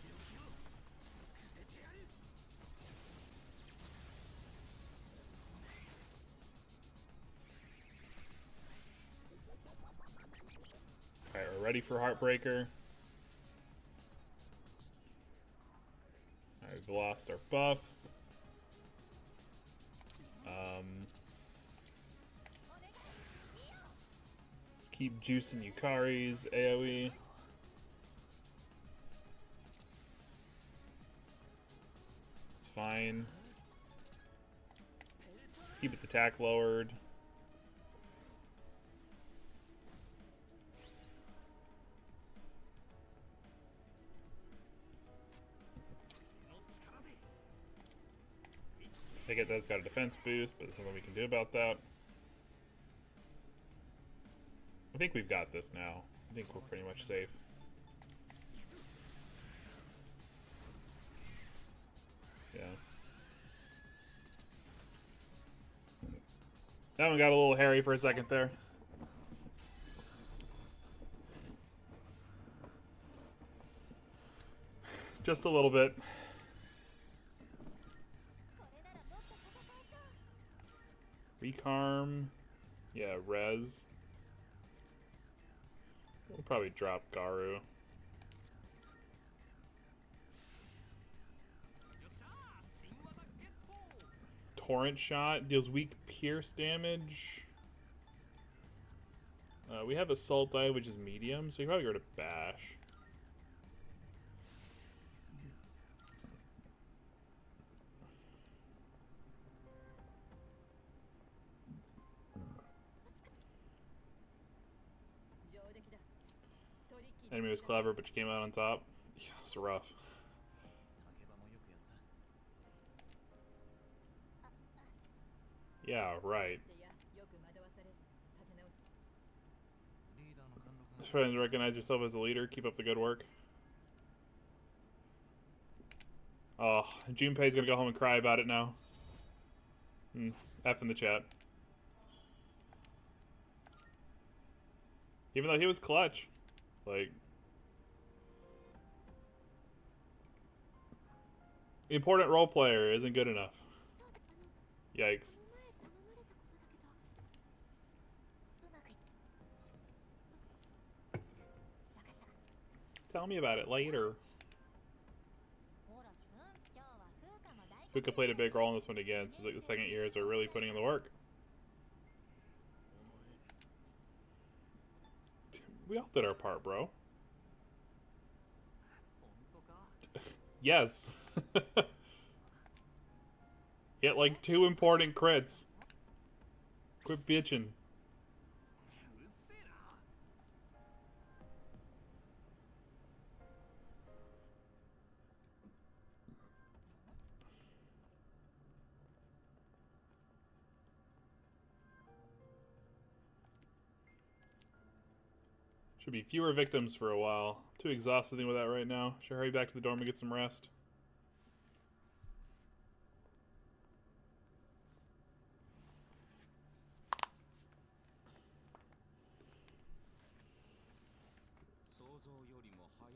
Alright, we're ready for Heartbreaker. Alright, we've lost our buffs. Let's keep juicing Yukari's AoE. It's fine. Keep its attack lowered. I get that's got a defense boost, but there's nothing we can do about that. I think we've got this now. I think we're pretty much safe. Yeah. That one got a little hairy for a second there. Just a little bit. Recarm. Yeah, Res. We'll probably drop Garu. Torrent Shot deals weak pierce damage. We have Assault Die, which is medium, so you probably go to Bash. Enemy was clever, but you came out on top. Yeah, it was rough. Yeah, right. Trying to recognize yourself as a leader. Keep up the good work. Oh, Junpei's gonna go home and cry about it now. F in the chat. Even though he was clutch. Like... important role player isn't good enough. Yikes. Tell me about it later. Fuka played a big role in this one again, so like the second years are really putting in the work. We all did our part, bro. Yes. Get like 2 important crits. Quit bitching. Should be fewer victims for a while. Too exhausted to think with that right now. Should hurry back to the dorm and get some rest.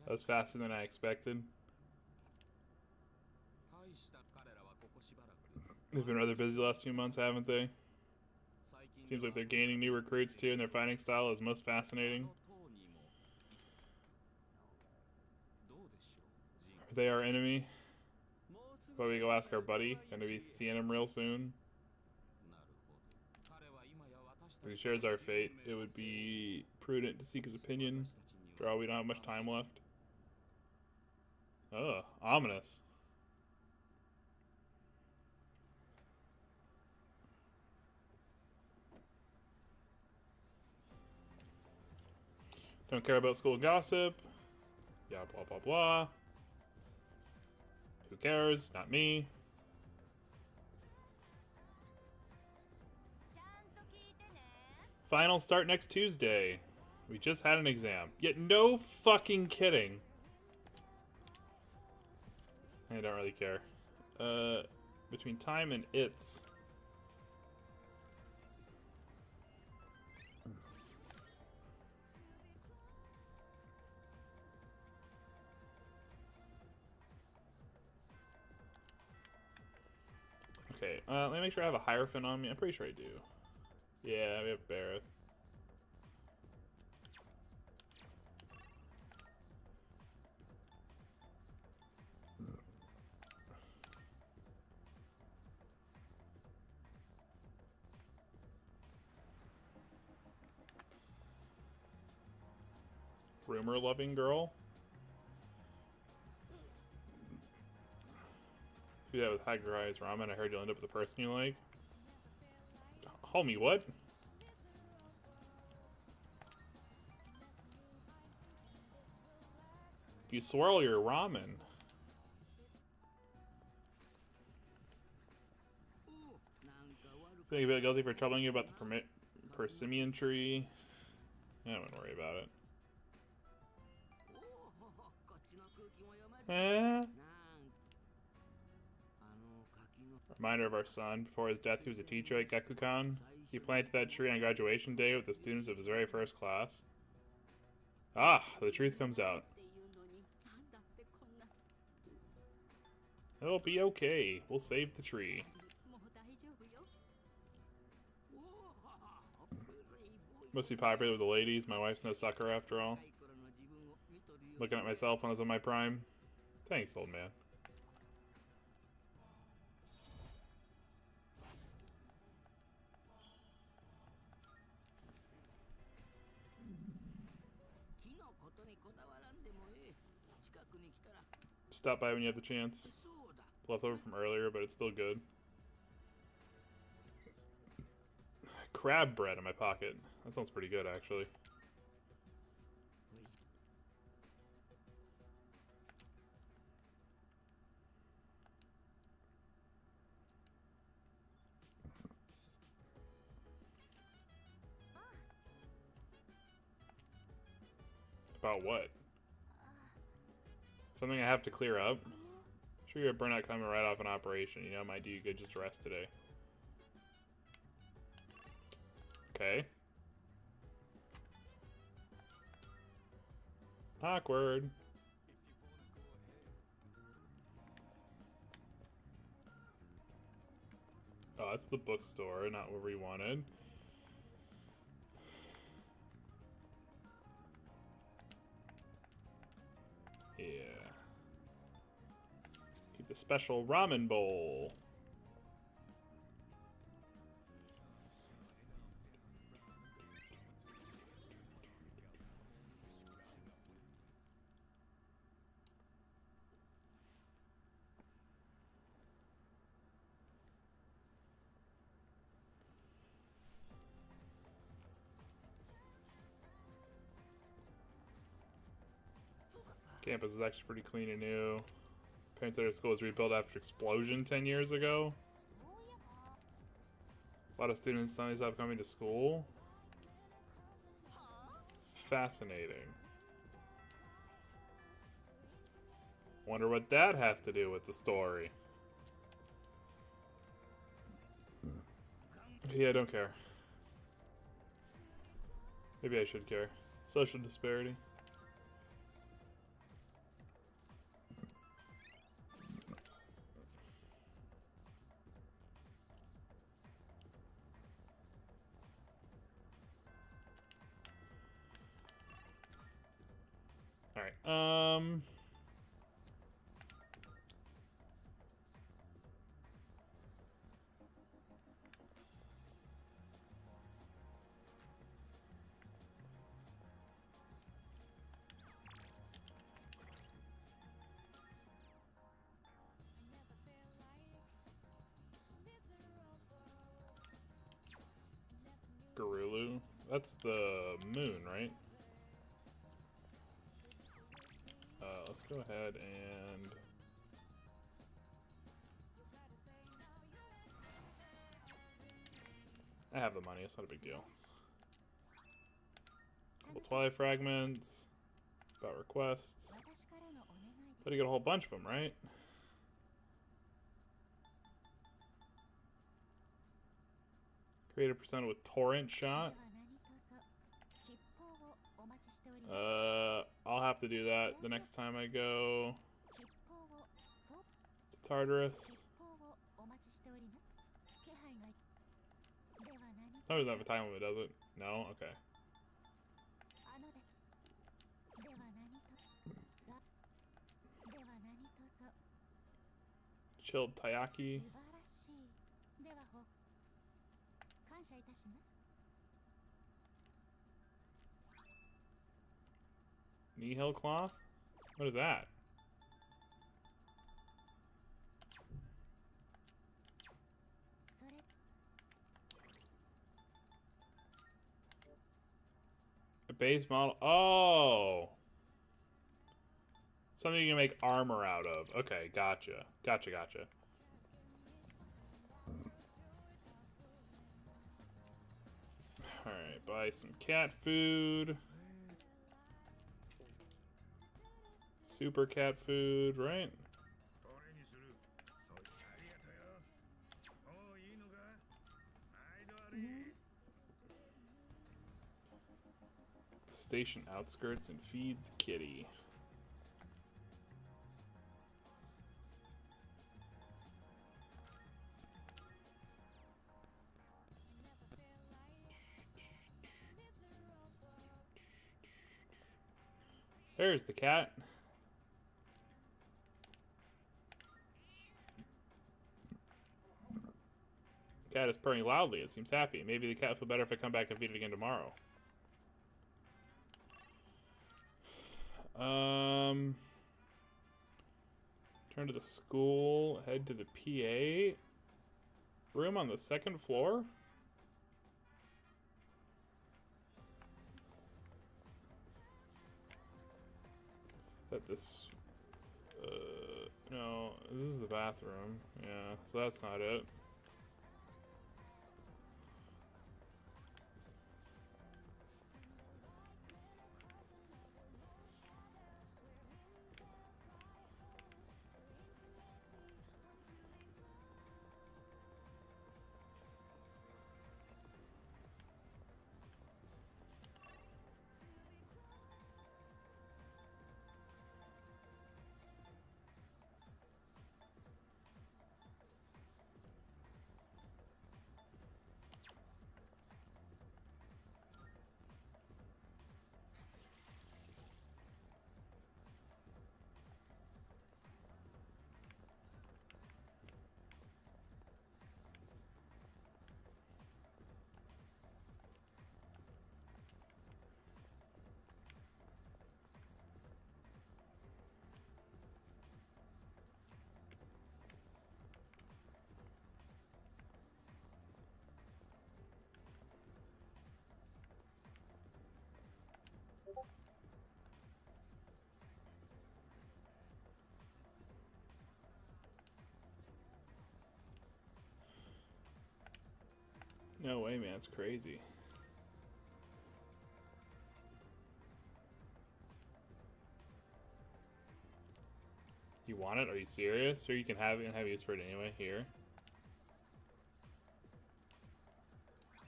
That was faster than I expected. They've been rather busy the last few months, haven't they? Seems like they're gaining new recruits too, and their fighting style is most fascinating. Are they our enemy? Why we go ask our buddy? Gonna be seeing him real soon. If he shares our fate, it would be prudent to seek his opinion. After all, we don't have much time left. Oh, ominous. Don't care about school gossip. Yeah, blah, blah, blah. Who cares? Not me. Finals start next Tuesday. We just had an exam. Yet no fucking kidding. I don't really care. Between time and its. Okay, let me make sure I have a Hierophant on me. I'm pretty sure I do. Yeah, we have Barrett. Rumor-loving girl? Do that with Haggar Eyes Ramen. I heard you'll end up with the person you like. Homie, what? If you swirl your ramen. Think a bit guilty for troubling you about the persimmon tree. I don't worry about it. Reminder of our son. Before his death, he was a teacher at Gakukan. He planted that tree on graduation day with the students of his very first class. Ah, the truth comes out. It'll be okay. We'll save the tree. Must be popular with the ladies. My wife's no sucker after all. Looking at myself when I was in my prime. Thanks, old man. Stop by when you have the chance. It's leftover from earlier, but it's still good. Crab bread in my pocket. That sounds pretty good, actually. About what? Something I have to clear up? Sure, you have burnout coming right off an operation. You know, it might do you good just to rest today. Okay. Awkward. Oh, that's the bookstore, not what we wanted. Yeah. Keep the special ramen bowl. Campus is actually pretty clean and new. Parents said our school was rebuilt after explosion 10 years ago. A lot of students suddenly stopped coming to school. Fascinating. Wonder what that has to do with the story. Yeah, I don't care. Maybe I should care. Social disparity. Alright, Garulu. That's the moon, right? Let's go ahead and... I have the money, it's not a big deal. Couple Twilight Fragments. About requests. But you get a whole bunch of them, right? Create a percent with Torrent Shot. I'll have to do that the next time I go to Tartarus. Oh, doesn't have a time limit, does it? No? Okay. Chilled Taiyaki. Nihil cloth? What is that? A base model. Oh! Something you can make armor out of. Okay, gotcha. Gotcha. Alright, buy some cat food. Super cat food, right? station outskirts and feed the kitty. There's the cat. Cat is purring loudly. It seems happy. Maybe the cat will feel better if I come back and feed it again tomorrow. Turn to the school. Head to the PA room on the second floor. That this no, this is the bathroom. Yeah, so that's not it. No way, man. It's crazy. You want it? Are you serious? Sure, you can have it and have use for it anyway. Here.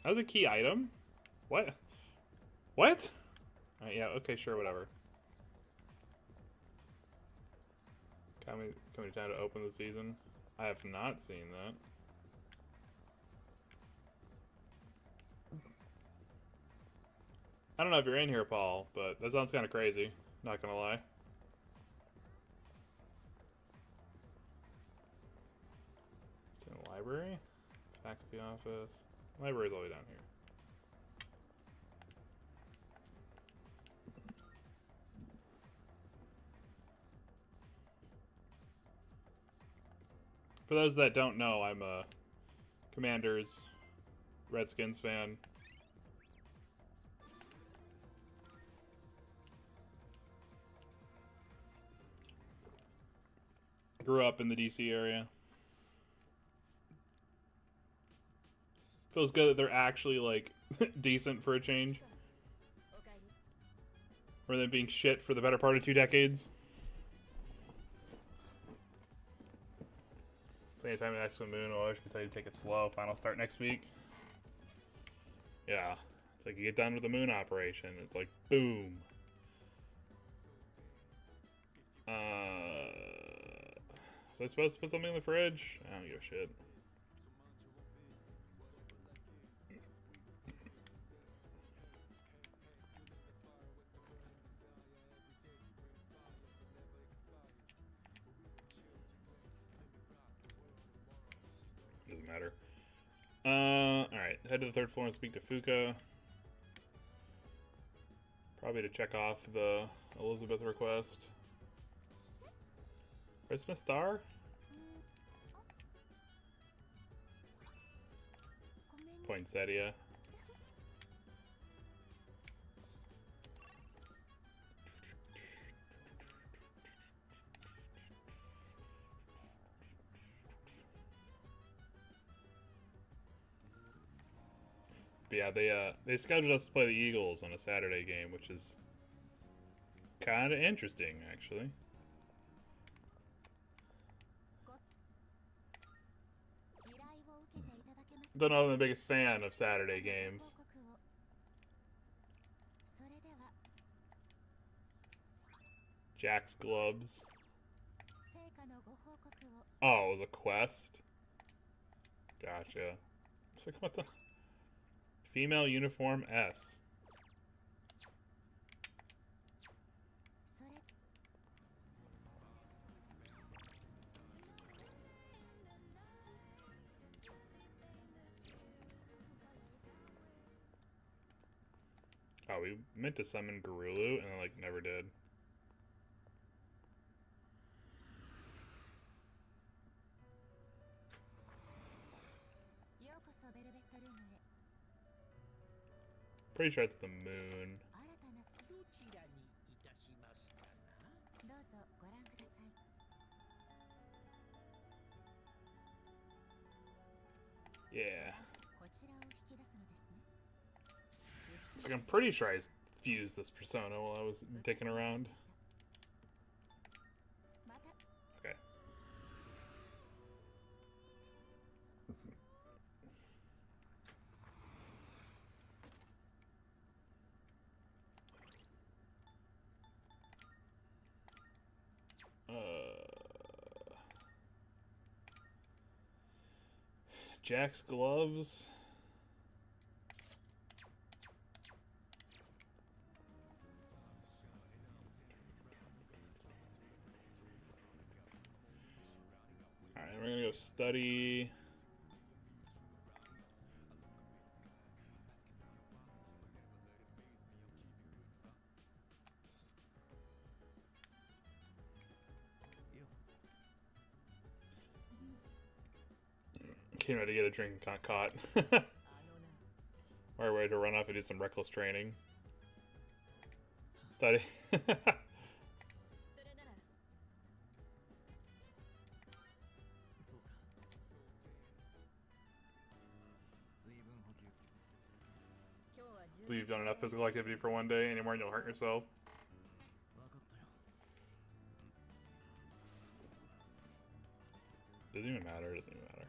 That was a key item? What? What? Alright, yeah, okay, sure, whatever. Coming time to open the season. I have not seen that. I don't know if you're in here, Paul, but that sounds kind of crazy. Not gonna lie. It's in the library? Faculty office. Library's all the way down here. For those that don't know, I'm a Commanders Redskins fan. Grew up in the DC area. Feels good that they're actually, like, decent for a change. Rather than being shit for the better part of 2 decades. Plenty of time to X Moon. Oh, I should tell you to take it slow. Final start next week. Yeah. It's like you get done with the moon operation. It's like, boom. Was I supposed to put something in the fridge? I don't give a shit. Doesn't matter. Alright. Head to the 3rd floor and speak to Fuka. Probably to check off the Elizabeth request. Christmas star? Poinsettia. But yeah, they scheduled us to play the Eagles on a Saturday game, which is kind of interesting, actually. Don't know if I'm the biggest fan of Saturday games. Jack's gloves. Oh, it was a quest? Gotcha. It's like, what the? Female uniform S. Oh, we meant to summon Garulu and like never did. Pretty sure it's the moon. Yeah. It's like I'm pretty sure I fused this persona while I was dicking around. Okay. Jack's gloves. Alright, we're gonna go study. Came out to get a drink and got caught. Or way to run off and do some reckless training. Study. Believe you've done enough physical activity for one day anymore and you'll hurt yourself. Doesn't even matter, doesn't even matter.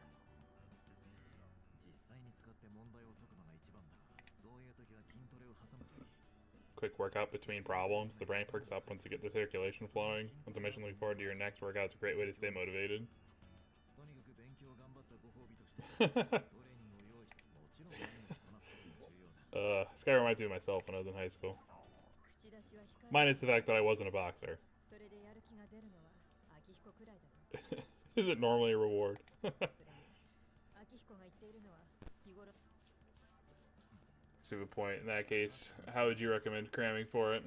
Quick workout between problems. The brain perks up once you get the circulation flowing. Not to mention, looking forward to your next workout. It's a great way to stay motivated. This guy reminds me of myself when I was in high school. Minus the fact that I wasn't a boxer. Is it normally a reward? Stupid point. In that case, how would you recommend cramming for it?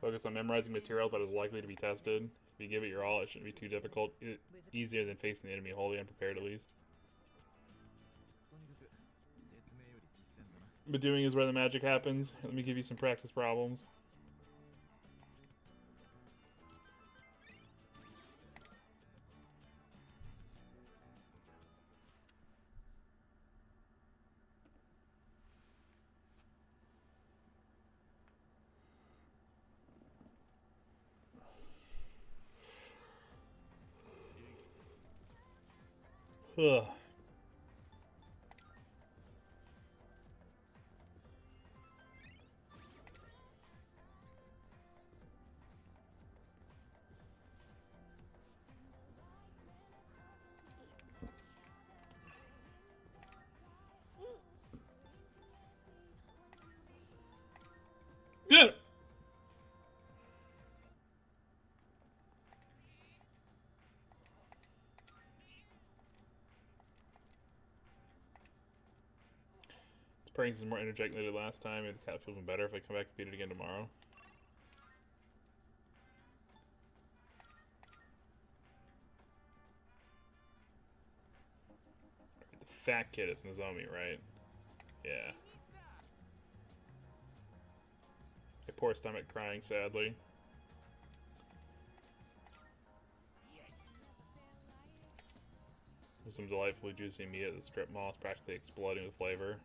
Focus on memorizing material that is likely to be tested. If you give it your all, it shouldn't be too difficult. Easier than facing the enemy wholly unprepared, at least. But doing is where the magic happens. Let me give you some practice problems. Ugh. Yeah. Practice is more energetic than I did last time, and the cat feels better if I come back and beat it again tomorrow. The fat kid is Nozomi, right? Yeah. My poor stomach crying sadly. There's some delightfully juicy meat at the strip mall. It's practically exploding with flavor.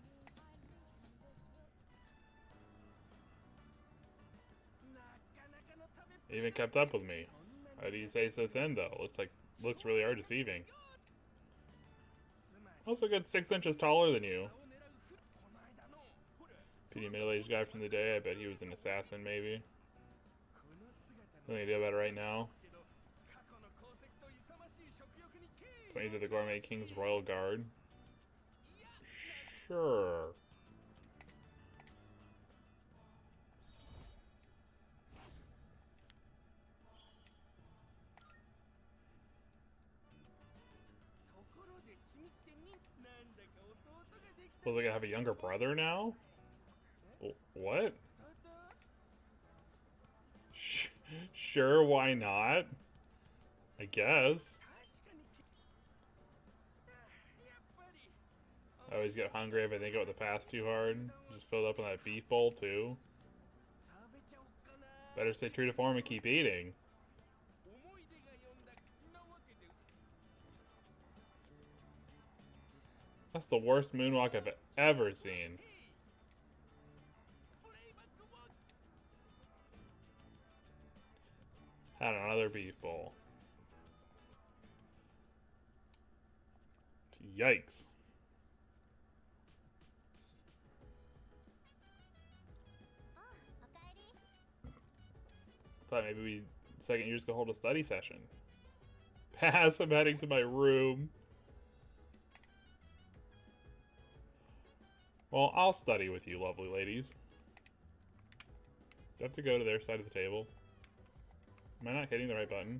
It even kept up with me. How do you say so thin though? Looks really are deceiving. Also a good 6 inches taller than you. Pretty middle-aged guy from the day. I bet he was an assassin maybe. Nothing to do about it right now. Put me to the Gourmet King's Royal Guard. Sure. Was I gonna have a younger brother now? What? Sure, why not? I guess. I always get hungry if I think about the past too hard. Just filled up on that beef bowl too. Better stay true to form and keep eating. That's the worst moonwalk I've ever seen. Had another beef bowl. Yikes. Thought maybe we second years could hold a study session. Pass, I'm heading to my room. Well, I'll study with you, lovely ladies. Do I have to go to their side of the table? Am I not hitting the right button?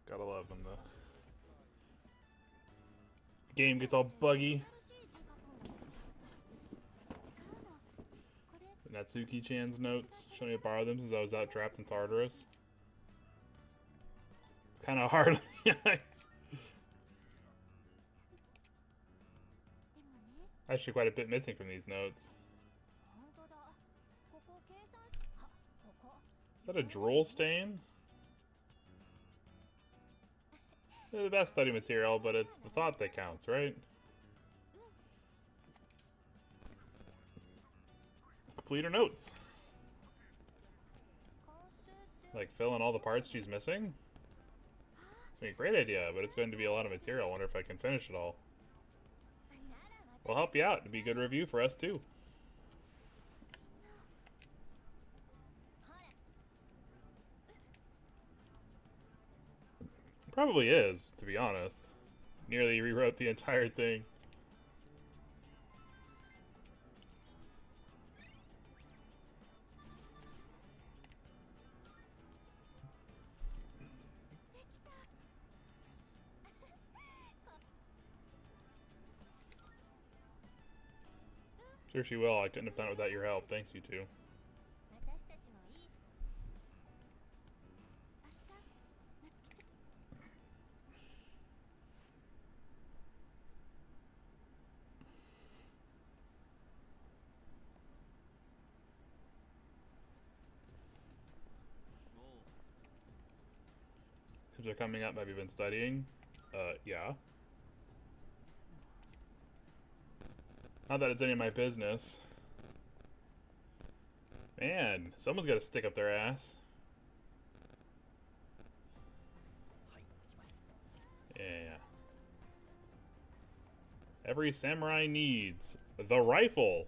Gotta love when the game gets all buggy. Natsuki-chan's notes. Should I borrow them since I was out trapped in Tartarus? It's kind of hard on the eyes. Actually, quite a bit missing from these notes. Is that a drool stain? They're the best study material, but it's the thought that counts, right? Complete her notes. Like fill in all the parts she's missing? It's a great idea, but it's going to be a lot of material. I wonder if I can finish it all. We'll help you out. It'd be a good review for us too. Probably is, to be honest. Nearly rewrote the entire thing. Sure she will. I couldn't have done it without your help. Thanks, you two. Since they're coming up, have you been studying? Yeah. Not that it's any of my business. Man, someone's got to stick up their ass. Yeah. Every samurai needs the rifle.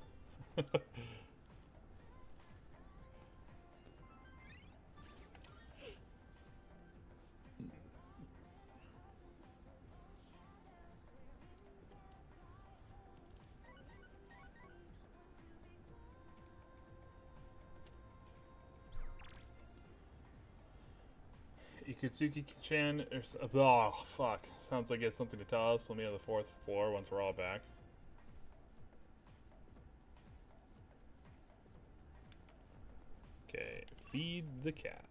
Ikutsuki-chan, oh fuck, sounds like it's something to tell us. Let me on the 4th floor once we're all back. Okay, feed the cat.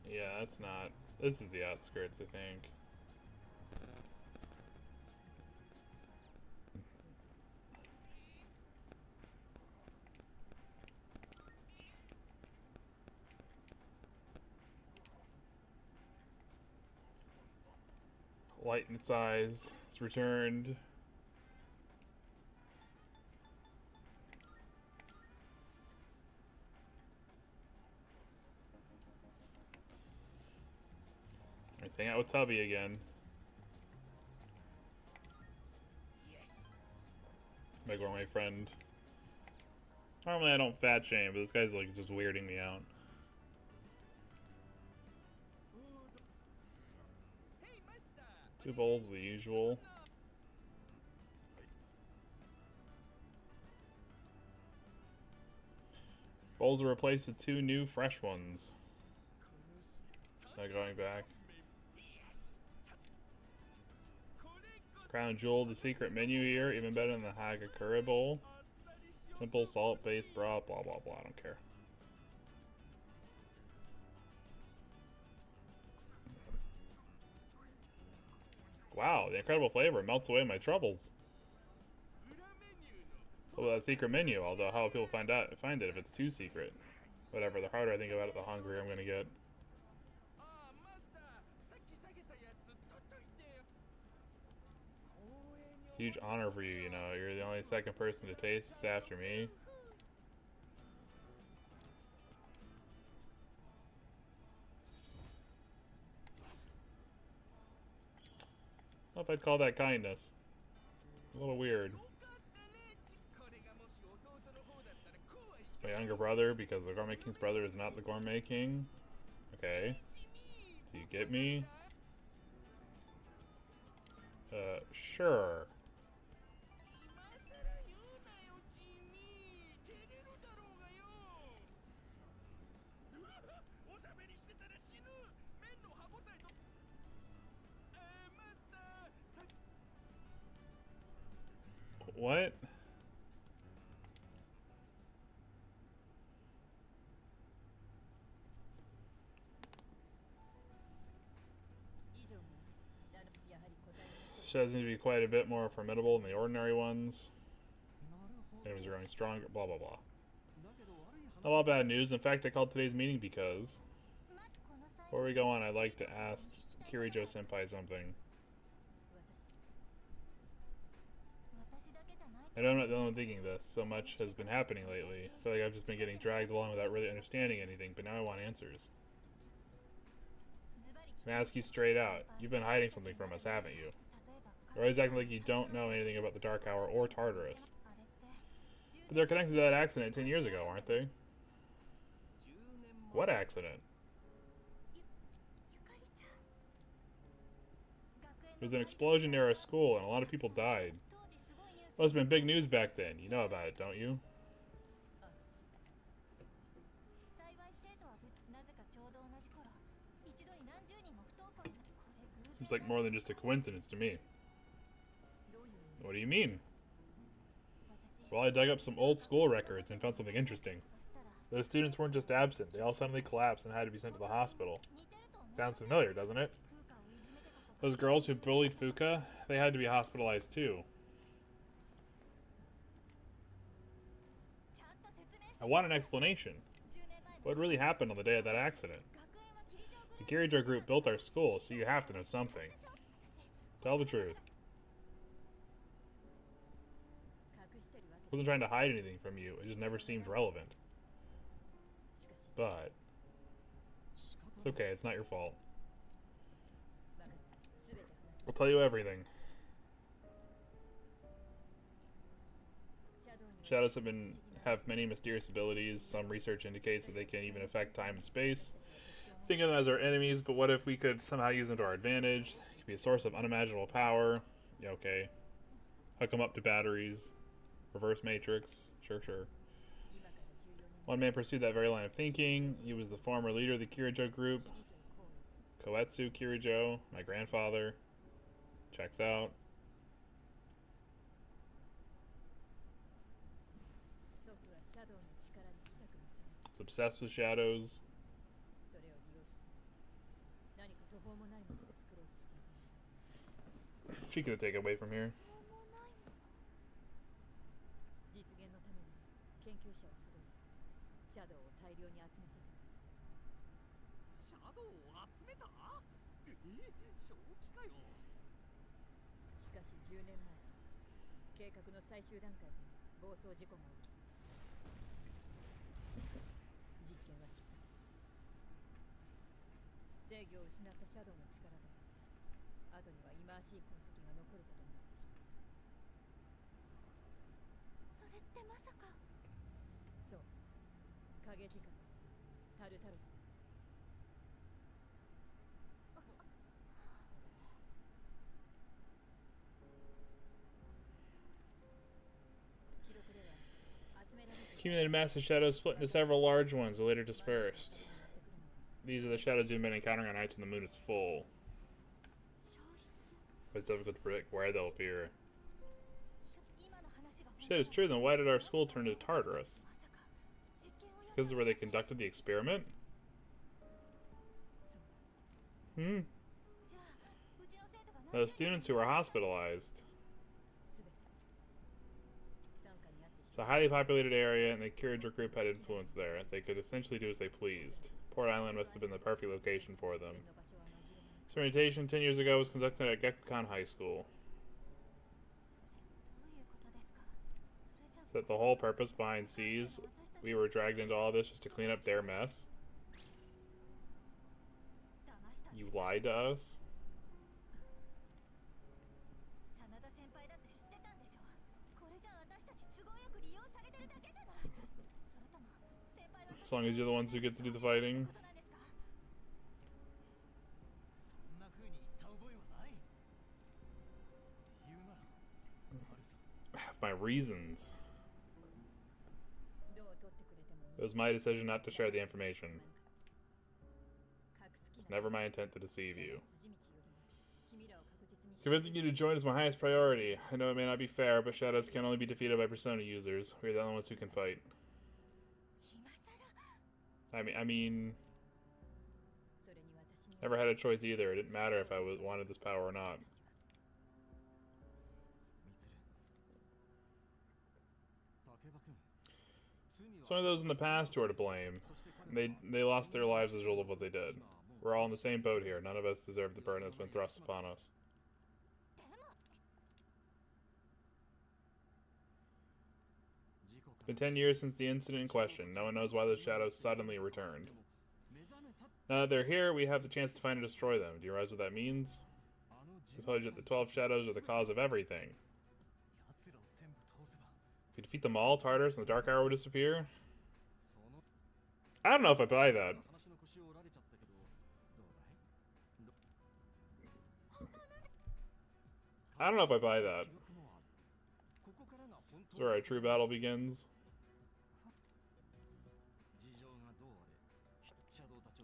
Yeah, that's not, this is the outskirts, I think. Light in its eyes. It's returned. Let's hang out with Tubby again. My gourmet friend. Normally I don't fat shame, but this guy's like just weirding me out. Two bowls, the usual. Bowls are replaced with 2 new fresh ones. Just not going back. Crown Jewel, the secret menu here, even better than the Hagakure bowl. Simple salt-based broth, blah blah blah, I don't care. Wow, the incredible flavor melts away my troubles. So that secret menu, although how will people find it if it's too secret? Whatever, the harder I think about it, the hungrier I'm gonna get. It's a huge honor for you, you know. You're the only second person to taste this after me. I don't know if I'd call that kindness. A little weird. It's my younger brother because the Gourmet King's brother is not the Gourmet King. Okay. Do you get me? Sure. What? Shadows need to be quite a bit more formidable than the ordinary ones. Enemies are growing stronger, blah blah blah. Not a lot of bad news. In fact, I called today's meeting because before we go on, I'd like to ask Kirijo-senpai something. I know I'm not the only one thinking this. So much has been happening lately. I feel like I've just been getting dragged along without really understanding anything, but now I want answers. I'm gonna ask you straight out. You've been hiding something from us, haven't you? You're always acting like you don't know anything about the Dark Hour or Tartarus. But they're connected to that accident 10 years ago, aren't they? What accident? There was an explosion near our school and a lot of people died. Must have been big news back then. You know about it, don't you? Seems like more than just a coincidence to me. What do you mean? Well, I dug up some old school records and found something interesting. Those students weren't just absent. They all suddenly collapsed and had to be sent to the hospital. Sounds familiar, doesn't it? Those girls who bullied Fuka, they had to be hospitalized too. I want an explanation. What really happened on the day of that accident? The Kirijo group built our school, so you have to know something. Tell the truth. I wasn't trying to hide anything from you, it just never seemed relevant. But it's okay, it's not your fault. I'll tell you everything. Shadows have many mysterious abilities. Some research indicates that they can even affect time and space. Think of them as our enemies, but what if we could somehow use them to our advantage? They could be a source of unimaginable power. Yeah, okay. Hook them up to batteries. Reverse matrix. Sure, sure. One man pursued that very line of thinking. He was the former leader of the Kirijo group. Koetsu Kirijo, my grandfather. Checks out. Was obsessed with shadows. She could take it away from here. かし10年前、計画の最終段階で暴走事故が起き、実験は失敗。制御を失ったシャドウの力で後には忌まわしい痕跡が残ることになってしまった。それってまさか。そう、影時間タルタロス。Accumulated massive shadows split into several large ones, later dispersed. These are the shadows you've been encountering on nights when the moon is full. It's difficult to predict where they'll appear. She said it's true, then why did our school turn to Tartarus? Because of where they conducted the experiment? Those students who were hospitalized. It's a highly populated area, and the Kiriger group had influence there. They could essentially do as they pleased. Port Island must have been the perfect location for them. Experimentation 10 years ago was conducted at Gekkan High School. Is that the whole purpose behind C's? We were dragged into all this just to clean up their mess? You lied to us? As long as you're the ones who get to do the fighting. I have my reasons. It was my decision not to share the information. It's never my intent to deceive you. Convincing you to join is my highest priority. I know it may not be fair, but shadows can only be defeated by persona users. We're the only ones who can fight. I mean, never had a choice either. It didn't matter if I wanted this power or not. It's only those in the past who are to blame. They lost their lives as a result of what they did. We're all in the same boat here. None of us deserve the burden that's been thrust upon us. It's been 10 years since the incident in question. No one knows why those shadows suddenly returned. Now that they're here, we have the chance to find and destroy them. Do you realize what that means? I told you that the 12 shadows are the cause of everything. If you defeat them all, Tartarus and the Dark Hour will disappear? I don't know if I buy that. I don't know if I buy that. This is where our true battle begins.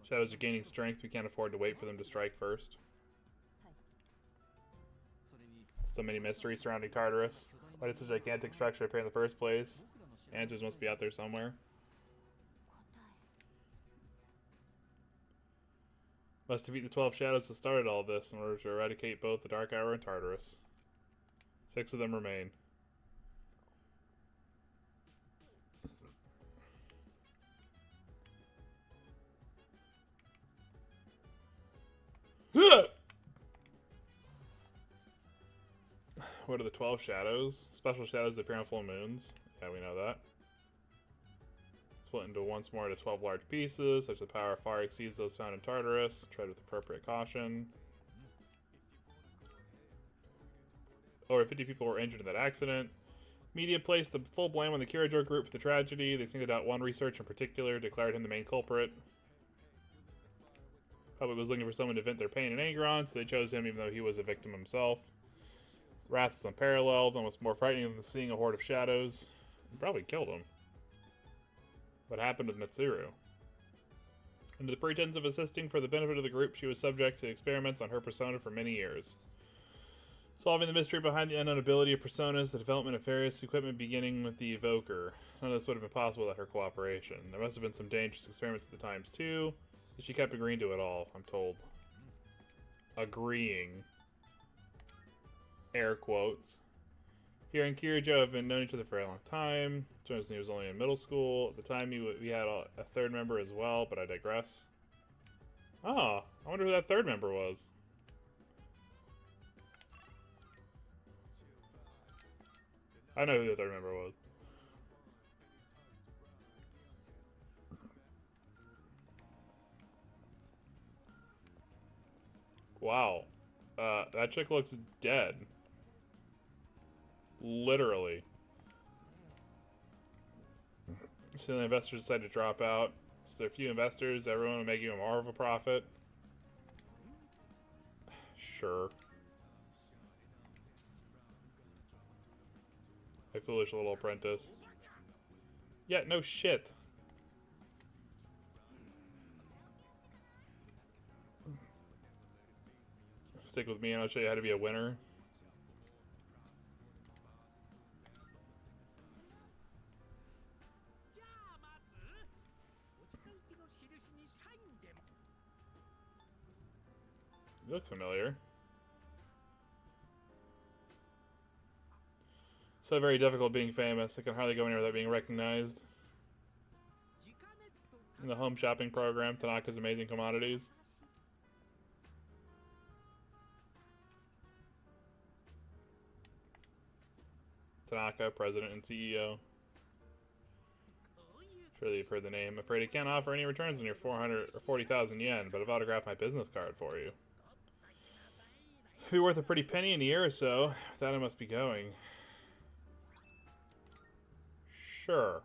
Shadows are gaining strength. We can't afford to wait for them to strike first. So many mysteries surrounding Tartarus. Why did such a gigantic structure appear in the first place? Answers must be out there somewhere. Must defeat the 12 shadows that started all this in order to eradicate both the Dark Hour and Tartarus. 6 of them remain. What are the 12 shadows? Special shadows that appear on full moons. Yeah, we know that. Split into once more to 12 large pieces. Such the power far exceeds those found in Tartarus. Tread with appropriate caution. Over 50 people were injured in that accident. Media placed the full blame on the Kirijo group for the tragedy. They singled out one researcher in particular, declared him the main culprit. Public was looking for someone to vent their pain and anger on, so they chose him even though he was a victim himself. Wrath was unparalleled, almost more frightening than seeing a horde of shadows. It probably killed him. What happened with Mitsuru? Under the pretense of assisting for the benefit of the group, she was subject to experiments on her persona for many years. Solving the mystery behind the unknown ability of personas, the development of various equipment beginning with the evoker. None of this would have been possible without her cooperation. There must have been some dangerous experiments at the times too, but she kept agreeing to it all, I'm told. Agreeing. Air quotes. Here and Kirijo have been known each other for a long time. Jones knew he was only in middle school. At the time, we had a third member as well, but I digress. Oh, I wonder who that third member was. I know who the third member was. Wow. That chick looks dead. Literally. So the investors decide to drop out. So there are few investors, everyone will make even more of a profit. Sure. My foolish little apprentice. Yeah, no shit. Stick with me and I'll show you how to be a winner. You look familiar. So very difficult being famous. I can hardly go anywhere without being recognized. In the home shopping program, Tanaka's Amazing Commodities. Tanaka, President and CEO. Surely you've heard the name. Afraid I can't offer any returns on your 400 or 40,000 yen, but I've autographed my business card for you. It'll be worth a pretty penny in a year or so. With that I must be going. Sure.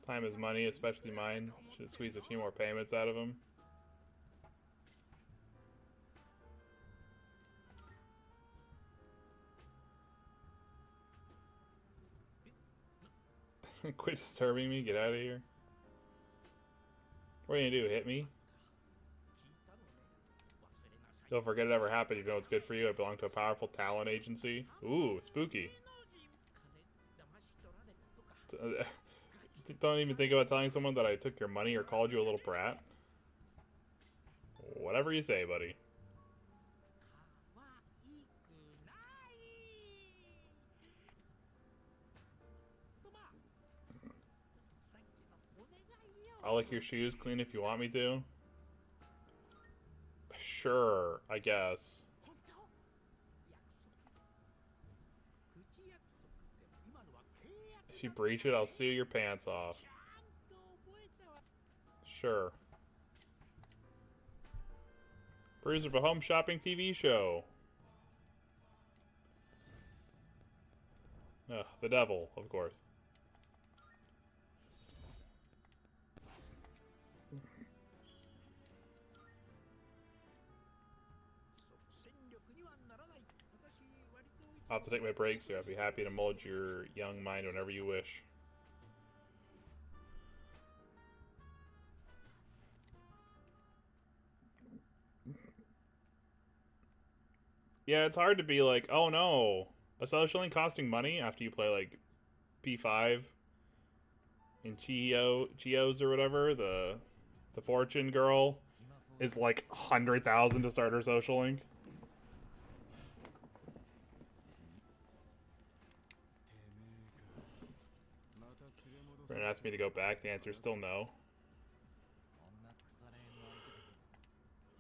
Time is money, especially mine. Should squeeze a few more payments out of him. Quit disturbing me, get out of here. What are you gonna do, hit me? Don't forget it ever happened, you know what's good for you. I belong to a powerful talent agency. Ooh, spooky. Don't even think about telling someone that I took your money or called you a little brat. Whatever you say, buddy. I'll lick your shoes clean if you want me to. Sure, I guess. If you breach it, I'll sue your pants off. Sure. Producer of a home shopping TV show. Ugh, the devil, of course. I'll have to take my breaks here. I'll be happy to mold your young mind whenever you wish. Yeah, it's hard to be like, oh no, a social link costing money after you play like P5 in Chio's or whatever, the fortune girl is like 100,000 to start her social link. Brent asked me to go back. The answer is still no.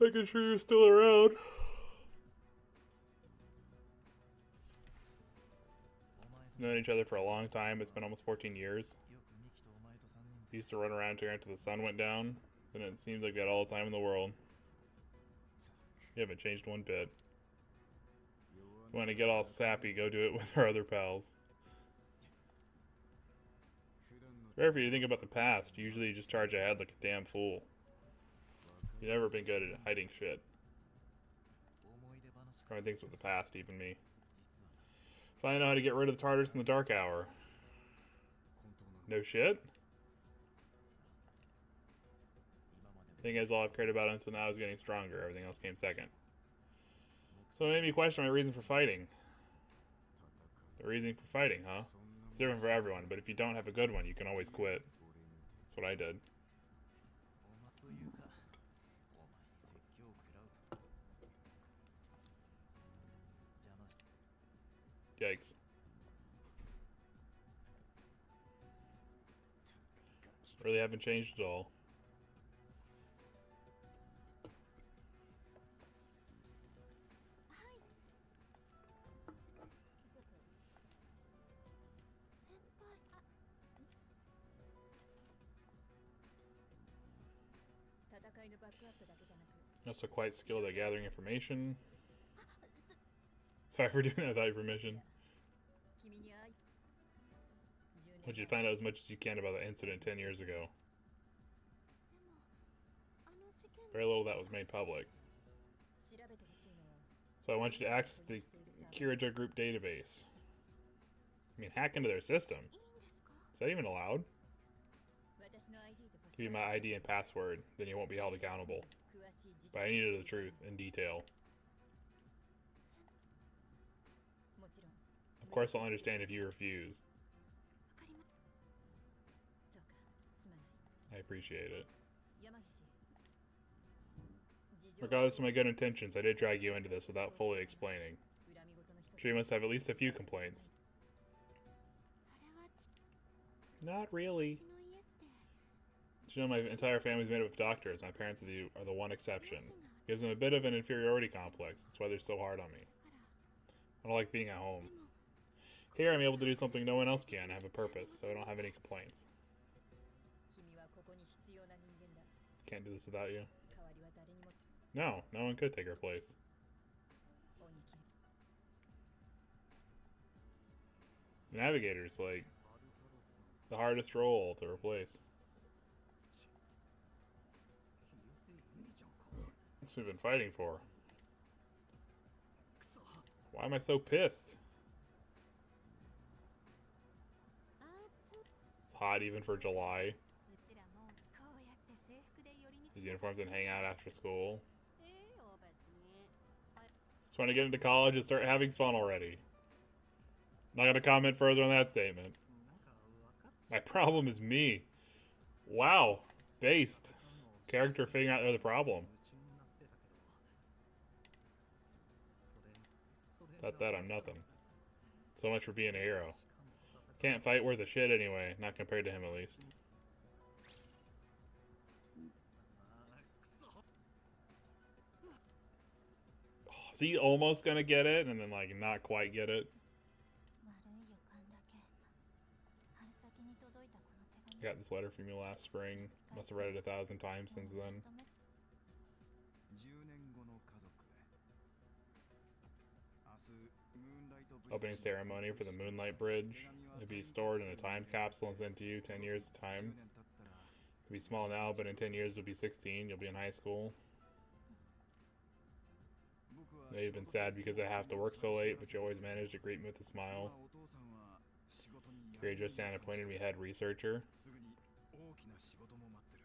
Making sure you're still around. Known each other for a long time. It's been almost 14 years. We used to run around here until the sun went down. Then it seems like we had all the time in the world. You haven't changed one bit. If you want to get all sappy, go do it with our other pals. Wherever you think about the past, usually you just charge ahead like a damn fool. You've never been good at hiding shit. Everyone thinks with the past, even me. Finally know how to get rid of the Tartars in the dark hour. No shit? Thing is, all I've cared about until now is getting stronger. Everything else came second. So it made me question my reason for fighting. The reason for fighting, huh? It's different for everyone, but if you don't have a good one, you can always quit. That's what I did. Yikes. Really haven't changed at all. のバックアップだけじゃなく Also quite skilled at gathering information. あ Sorry for doing that without your permission. 君に会い Want you to find out as much as you can about the incident 10 years ago. でもあの事件 Very little of that was made public. 調べてほしいのは So I want you to access the Kiraja group database. I mean, hack into their system. いいんですか Is that even allowed? 私の ID とパス Give you my ID and password, then you won't be held accountable. 詳しい事 But I need to know the truth in detail. もちろん Of course, I'll understand if you refuse. わかりまそうかすまない I appreciate it. 山岸事情 Regardless of my good intentions, I did drag you into this without fully explaining. 恨み事の一つ Sure, you must have at least a few complaints. それはち Not really. ちの家って You know, my entire family's made up of doctors. My parents are the one exception. Gives them a bit of an inferiority complex. That's why they're so hard on me. から I don't like being at home. でも Here, I'm able to do something no one else can. I have a purpose, so I don't have any complaints. 君はここに必要な人間だ Can't do this without you. 代わりは誰にも No, no one could take her place. 恩に着る Navigator's like the hardest role to replace. That's what we've been fighting for. Why am I so pissed? あーつ It's hot even for July. うちらもこうやって制服で寄り道 These uniforms and hang out after school. ええよ別に Just want to get into college and start having fun already. Not gonna comment further on that statement. My problem is me. Wow. Based. Character figuring out they're the problem. Without that, I'm nothing. So much for being a hero. Can't fight worth a shit anyway, not compared to him at least. Oh, is he almost gonna get it and then like not quite get it? 悪い予感だけ春先に届いたこの手 I 紙 got this letter from you last spring. Must have read it 1,000 times since then. 10年後の家族へ明日ムーンライトブリッジ Opening ceremony for the Moonlight Bridge. It'd be stored in a time capsule and sent to you 10 years at a 10 time. 年経ったら You'll be small now, but in 10 years you'll be 16. You'll be in high school. 僕は Maybe you've been sad because I have to work so late, but you always manage to greet me with a 今 smile. お父さんは仕事に Courageous Santa appointed me head researcher. すぐに大きな仕事も待ってる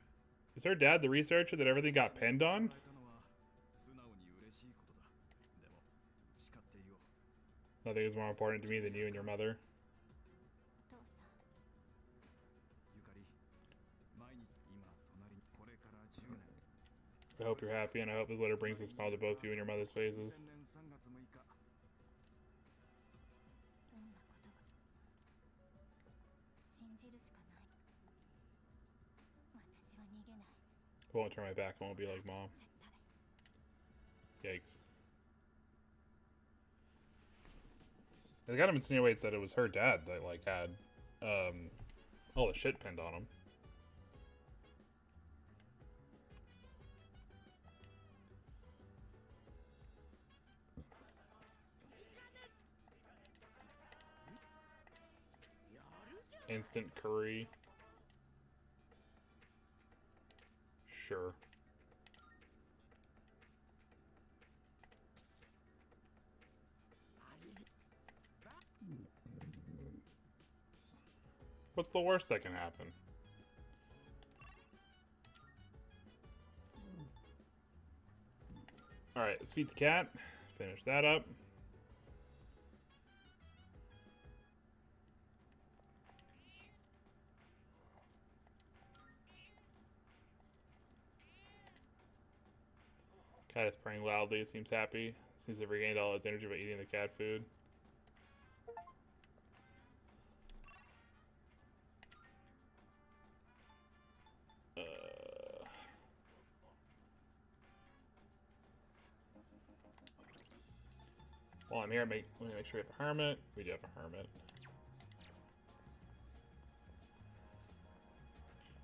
Is her dad the researcher that everything got pinned on? もらえたのは素直に嬉しいことだでも誓っていよう Nothing is more important to me than you and your mother. お父さんゆかり毎日今隣にこれから10年 I hope you're happy, and I hope this letter brings a smile to both you and your mother's faces. 2000年3月6日どんなことが信じるしかない私は逃げない I won't turn my back. I won't be like mom. 絶対 Yikes. It kind of insinuates that it was her dad that like had all the shit pinned on him. Instant curry. Sure. What's the worst that can happen? Alright, let's feed the cat. Finish that up. Cat is purring loudly. It seems happy. Seems to have regained all its energy by eating the cat food. While I'm here, let me make sure we have a hermit. We do have a hermit.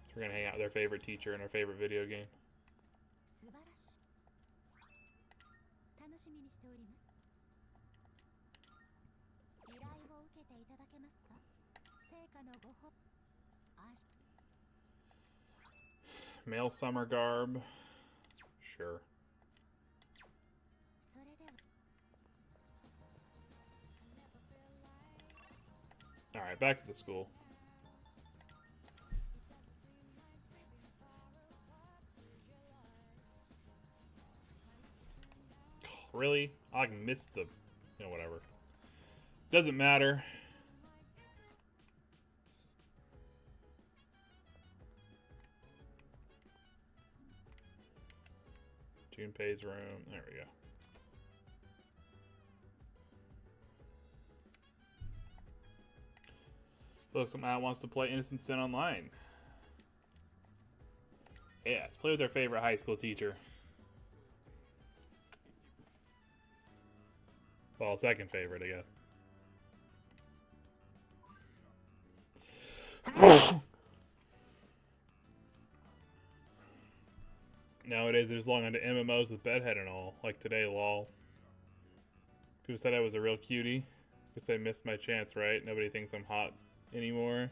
So we're gonna hang out with our favorite teacher in our favorite video game. Male summer garb. Sure. Alright, back to the school. Really? I missed the... You know, whatever. Doesn't matter. Junpei's room. There we go. Looks like Matt wants to play Innocent Sin Online. Yes, play with their favorite high school teacher. Well, second favorite, I guess. Nowadays, they're just logging onto MMOs with bedhead and all. Like today, lol. People said I was a real cutie. Guess I missed my chance, right? Nobody thinks I'm hot anymore.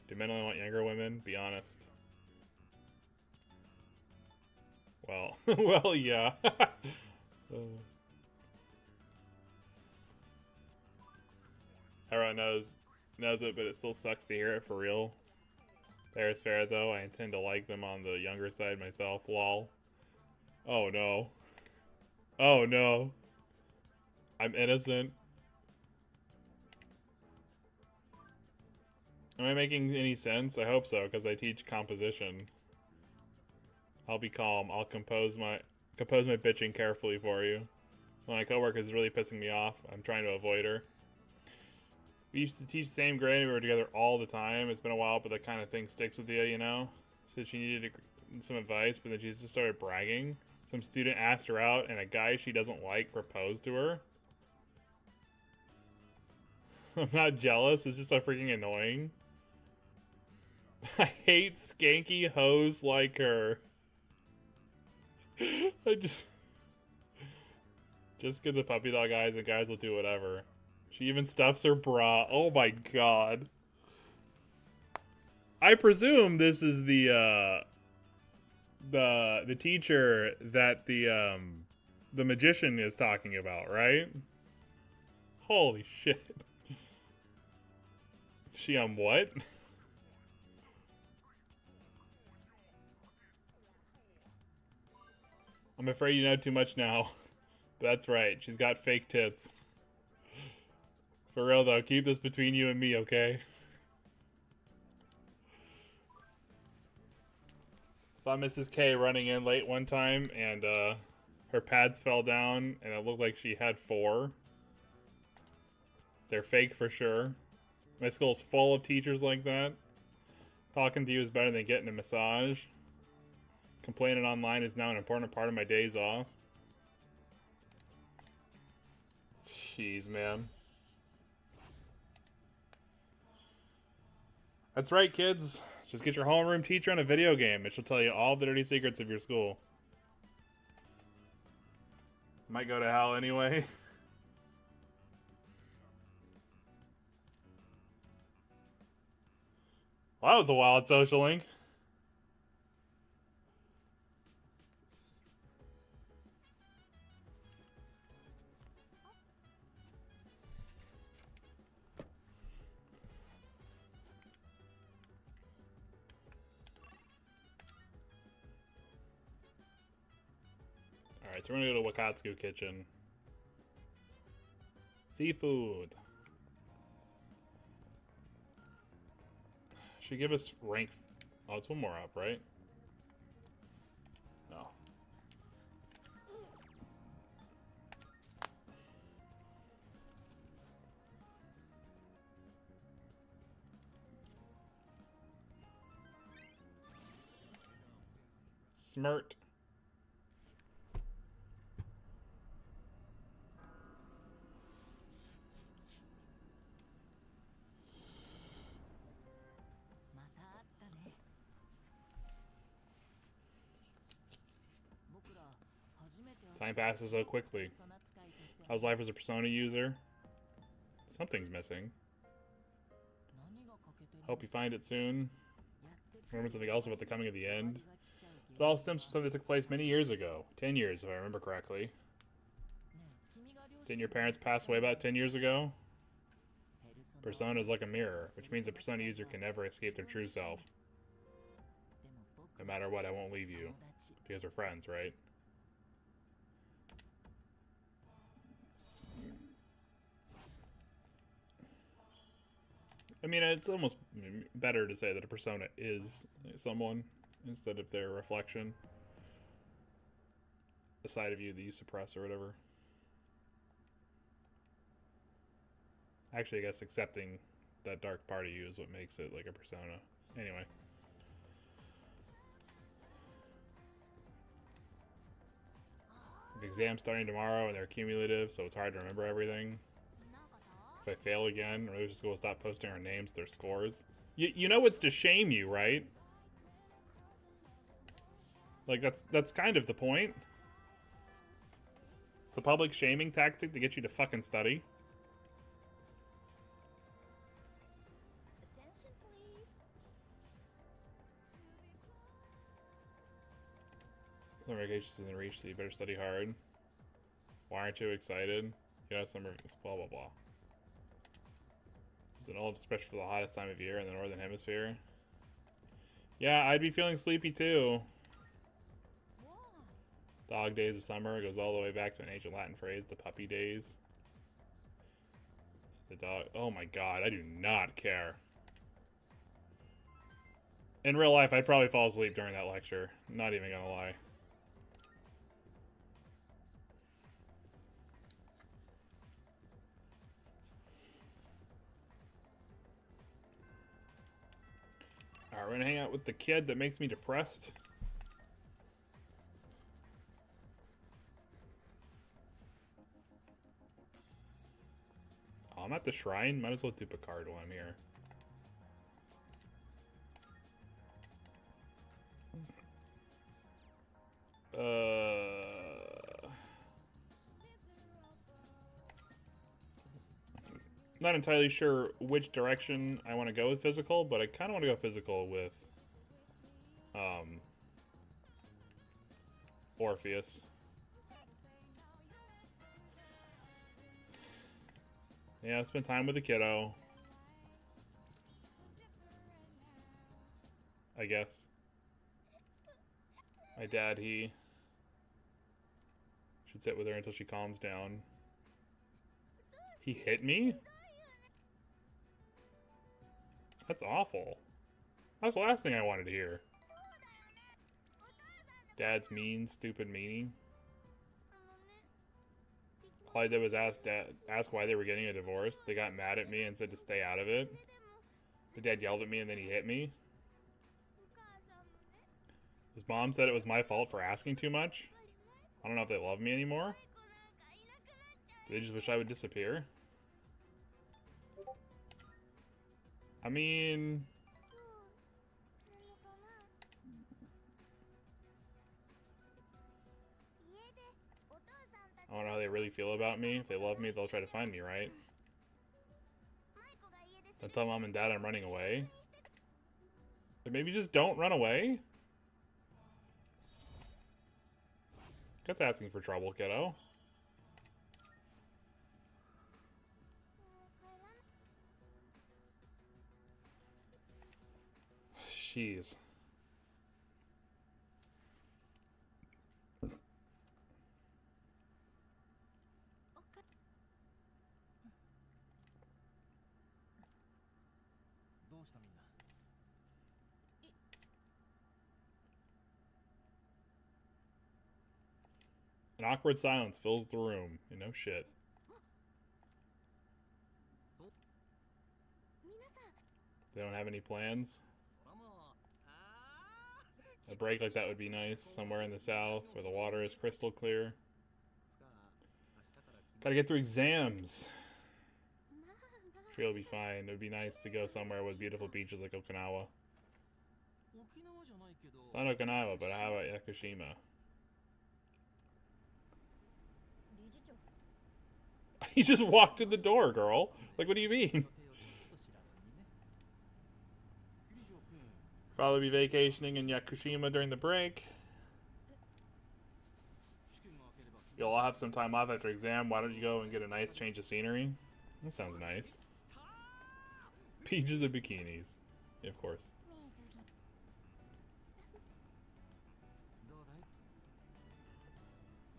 Do men only want younger women? Be honest. Well, well, yeah. Everyone knows it, but it still sucks to hear it for real. Fair is fair, though. I intend to like them on the younger side myself. Lol. Oh, no. Oh, no. I'm innocent. Am I making any sense? I hope so, because I teach composition. I'll be calm. I'll compose my bitching carefully for you. My coworker is really pissing me off. I'm trying to avoid her. We used to teach the same grade and we were together all the time. It's been a while, but that kind of thing sticks with you, you know? She said she needed some advice, but then she just started bragging. Some student asked her out, and a guy she doesn't like proposed to her. I'm not jealous. It's just so freaking annoying. I hate skanky hoes like her. I just get the puppy dog eyes and guys will do whatever. She even stuffs her bra. Oh my god. I presume this is the teacher that the magician is talking about, right? Holy shit. She on what? I'm afraid you know too much now. That's right. She's got fake tits. For real, though. Keep this between you and me, okay? Saw Mrs. K running in late one time, and her pads fell down, and it looked like she had 4. They're fake for sure. My school's full of teachers like that. Talking to you is better than getting a massage. Complaining online is now an important part of my days off. Jeez, man. That's right, kids. Just get your homeroom teacher on a video game. It shall tell you all the dirty secrets of your school. Might go to hell anyway. Well, that was a wild social link. Alright, so we're gonna go to Wakatsuku Kitchen. Seafood. Should give us rank... Oh, it's one more up, right? No. Smirt. Time passes so quickly. How's life as a Persona user? Something's missing. Hope you find it soon. Remember something else about the coming of the end. It all stems from something that took place many years ago. 10 years, if I remember correctly. Didn't your parents pass away about 10 years ago? Persona is like a mirror, which means a persona user can never escape their true self. No matter what, I won't leave you. Because we're friends, right? I mean, it's almost better to say that a persona is someone instead of their reflection. A side of you that you suppress or whatever. Actually, I guess accepting that dark part of you is what makes it like a persona. Anyway. The exam's starting tomorrow and they're cumulative, so it's hard to remember everything. If I fail again, religious school will stop posting our names, their scores. You know it's to shame you, right? Like, that's kind of the point. It's a public shaming tactic to get you to fucking study. Summer vacation isn't reached, so you better study hard. Why aren't you excited? You know, summer, blah blah blah. It's an old expression for the hottest time of year in the northern hemisphere. Yeah, I'd be feeling sleepy too. Dog days of summer goes all the way back to an ancient Latin phrase, the puppy days. The dog. Oh my god, I do not care. In real life, I'd probably fall asleep during that lecture. Not even gonna lie. Alright, we're gonna hang out with the kid that makes me depressed. Oh, I'm at the shrine. Might as well do Picard while I'm here. Not entirely sure which direction I want to go with physical, but I kind of want to go physical with Orpheus. Yeah, spend time with the kiddo. I guess. My dad, he should sit with her until she calms down. He hit me? That's awful. That's the last thing I wanted to hear. Dad's mean, stupid meanie. All I did was ask why they were getting a divorce. They got mad at me and said to stay out of it. But Dad yelled at me and then he hit me. His mom said it was my fault for asking too much. I don't know if they love me anymore. They just wish I would disappear. I mean... I don't know how they really feel about me. If they love me, they'll try to find me, right? Don't tell Mom and Dad I'm running away. But maybe just don't run away? That's asking for trouble, kiddo. Jeez. An awkward silence fills the room. You know, shit. They don't have any plans? A break like that would be nice. Somewhere in the south where the water is crystal clear. Gotta get through exams. Sure, it'll be fine. It would be nice to go somewhere with beautiful beaches like Okinawa. It's not Okinawa, but how about Yakushima? He just walked in the door, girl. Like, what do you mean? Father will be vacationing in Yakushima during the break. You'll all have some time off after exam. Why don't you go and get a nice change of scenery? That sounds nice. Peaches and bikinis. Yeah, of course.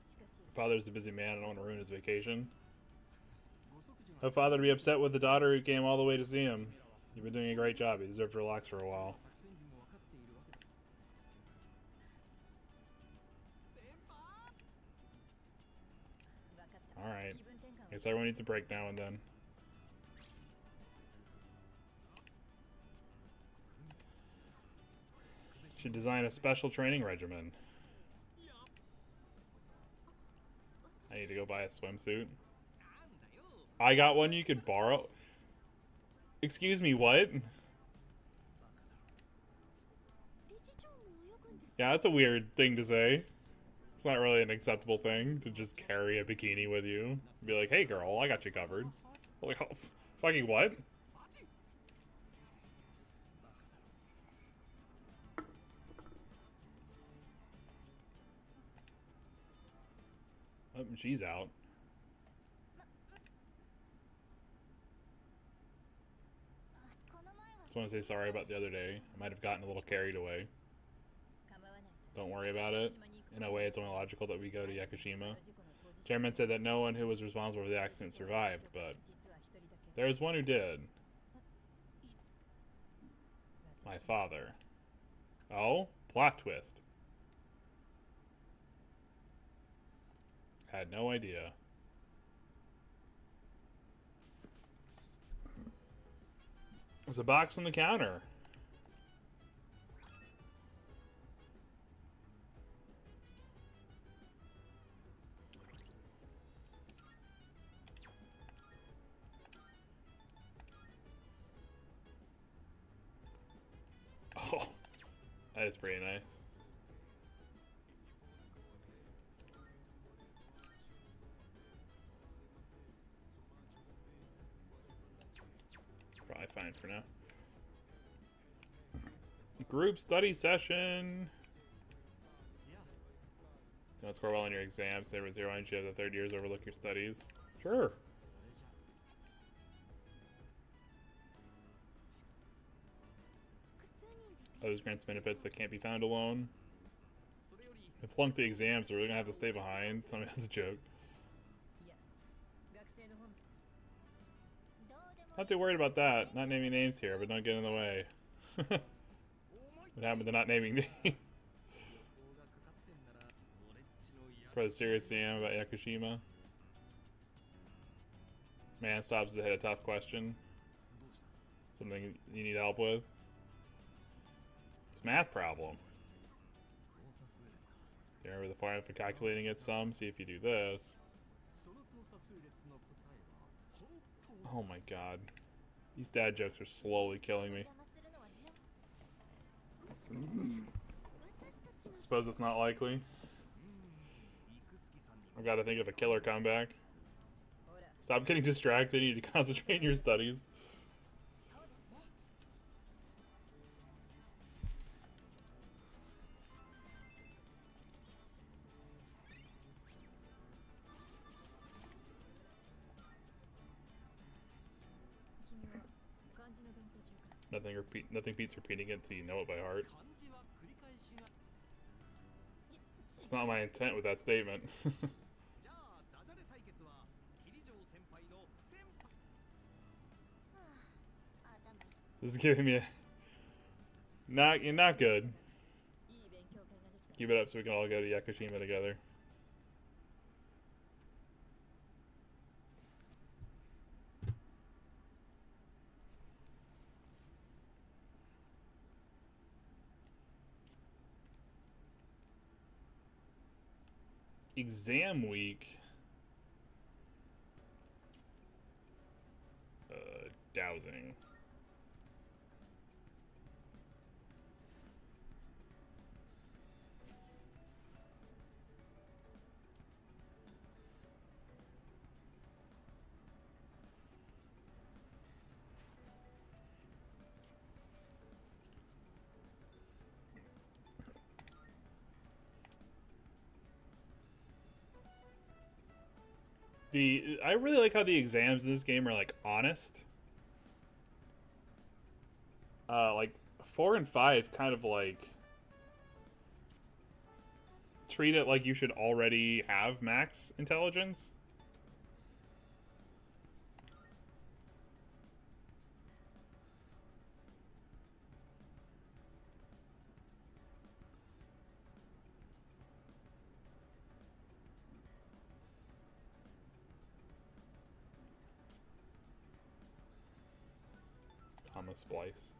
しかし Father's a busy man. I don't want to ruin his vacation. A father to be upset with the daughter who came all the way to see him. You've been doing a great job. You deserve to relax for a while. Alright. Guess everyone needs a break now and then. Should design a special training regimen. I need to go buy a swimsuit. I got one you could borrow. Excuse me, what? Yeah, that's a weird thing to say. It's not really an acceptable thing to just carry a bikini with you. Be like, hey girl, I got you covered. Like, oh, fucking what? Oh, she's out. Just want to say sorry about the other day. I might have gotten a little carried away. Don't worry about it. In a way, it's only logical that we go to Yakushima. Chairman said that no one who was responsible for the accident survived, but there was one who did. My father. Oh? Plot twist. Had no idea. There's a box on the counter. Oh, that is pretty nice. Probably fine for now. Group study session. Don't score well on your exams. Say 0 and you have the third years overlook your studies. Sure. Others grants benefits that can't be found alone. I flunked the exams, so we're gonna have to stay behind. Tell me that's a joke. Not too worried about that. Not naming names here, but don't get in the way. What happened to not naming names? Probably serious I am about Yakushima. Man stops to hit a tough question. Something you need help with. It's a math problem. You remember the formula for calculating its sum? See if you do this. Oh my god. These dad jokes are slowly killing me. Suppose it's not likely. I gotta think of a killer comeback. Stop getting distracted. You need to concentrate in your studies. Nothing beats repeating it till you know it by heart. It's not my intent with that statement. This is giving me a... You're not good. Keep it up so we can all go to Yakushima together. Exam week. Dowsing. I really like how the exams in this game are like honest. Like 4 and 5 kind of like treat it like you should already have max intelligence. Comma splice.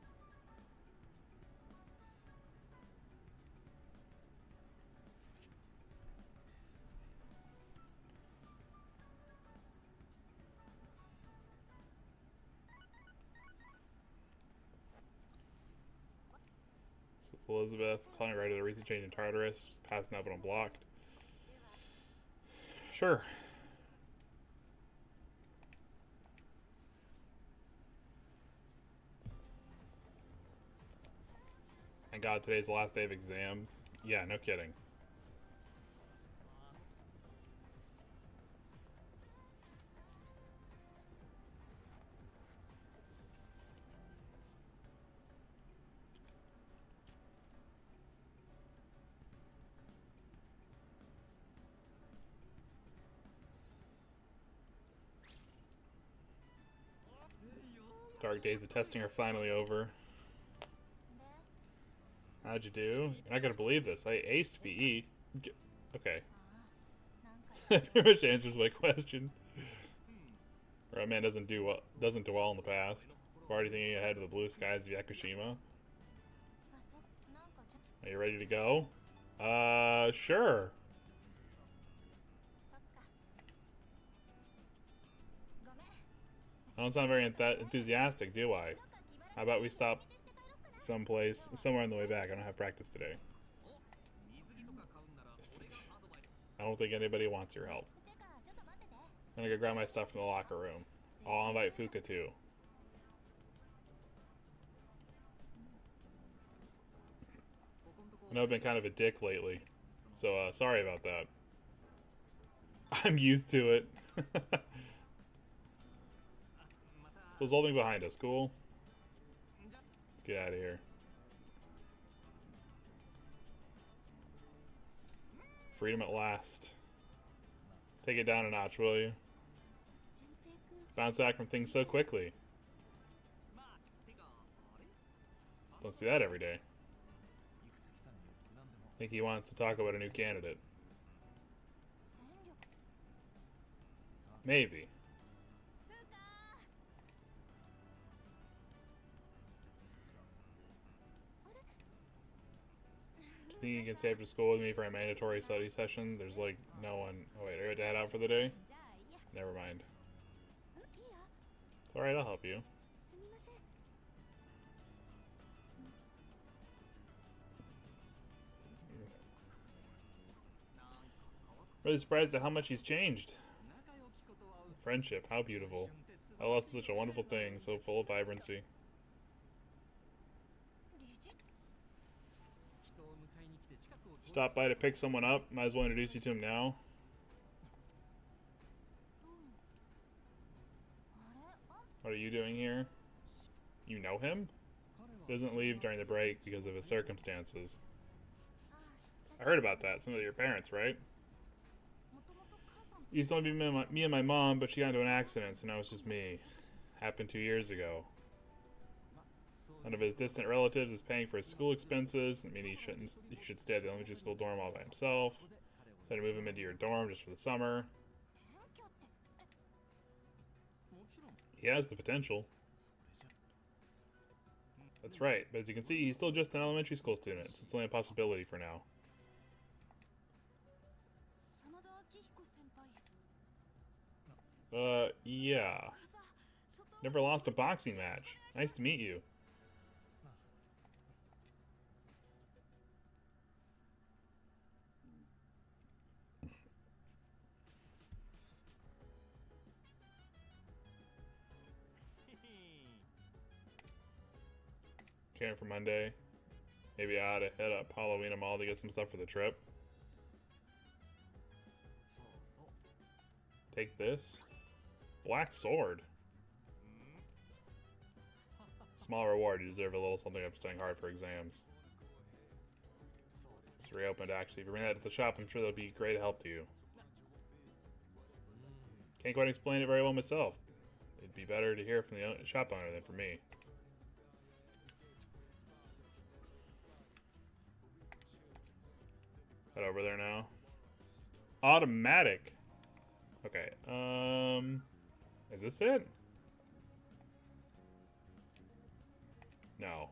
This is Elizabeth calling right at a recent change in Tartarus, passing up and unblocked. Sure. Thank God today's the last day of exams. Yeah, no kidding. Dark days of testing are finally over. How'd you do? You're not gonna believe this. I aced PE. Okay. That pretty much answers my question. Red Man doesn't do well in the past. Already thinking ahead of the blue skies of Yakushima. Are you ready to go? Sure. I don't sound very enthusiastic, do I? How about we stop somewhere on the way back? I don't have practice today. I don't think anybody wants your help. I'm gonna go grab my stuff from the locker room. I'll invite Fuka too. I know I've been kind of a dick lately, so sorry about that. I'm used to it. Close the thing behind us, cool? Let's get out of here. Freedom at last. Take it down a notch, will you? Bounce back from things so quickly. Don't see that every day. Think he wants to talk about a new candidate. Maybe. Do you think you can stay after school with me for a mandatory study session? There's like no one. Oh wait, are you to head out for the day? Never mind. It's alright, I'll help you. Really surprised at how much he's changed. Friendship, how beautiful. I lost such a wonderful thing, so full of vibrancy. Stop by to pick someone up. Might as well introduce you to him now. What are you doing here? You know him? He doesn't leave during the break because of his circumstances. I heard about that. Some of your parents, right? Used to only be me and my mom, but she got into an accident, so now it's just me. Happened 2 years ago. One of his distant relatives is paying for his school expenses. I mean, he should stay at the elementary school dorm all by himself. So to move him into your dorm just for the summer. He has the potential. That's right, but as you can see, he's still just an elementary school student, so it's only a possibility for now. Yeah. Never lost a boxing match. Nice to meet you. Caring for Monday. Maybe I ought to hit up Halloween Mall to get some stuff for the trip. Take this. Black sword. Small reward. You deserve a little something after studying hard for exams. It's reopened, actually. If you bring that to the shop, I'm sure that'll be great help to you. Can't quite explain it very well myself. It'd be better to hear from the shop owner than from me. Head over there now. Automatic. Okay. Is this it? No.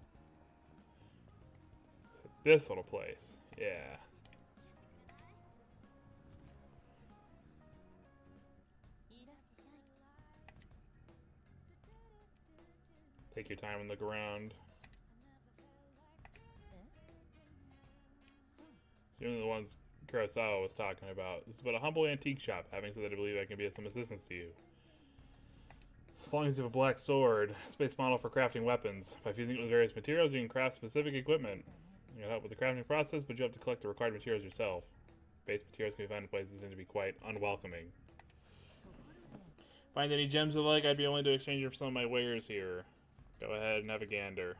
So this little place. Yeah. Take your time and look around. So you're the ones Kurosawa was talking about. This is but a humble antique shop. Having said that, I believe I can be of some assistance to you. As long as you have a black sword, space model for crafting weapons. By fusing it with various materials, you can craft specific equipment. You can help with the crafting process, but you have to collect the required materials yourself. Base materials can be found in places that tend to be quite unwelcoming. Find any gems you like, I'd be willing to exchange for some of my wares here. Go ahead and have a gander.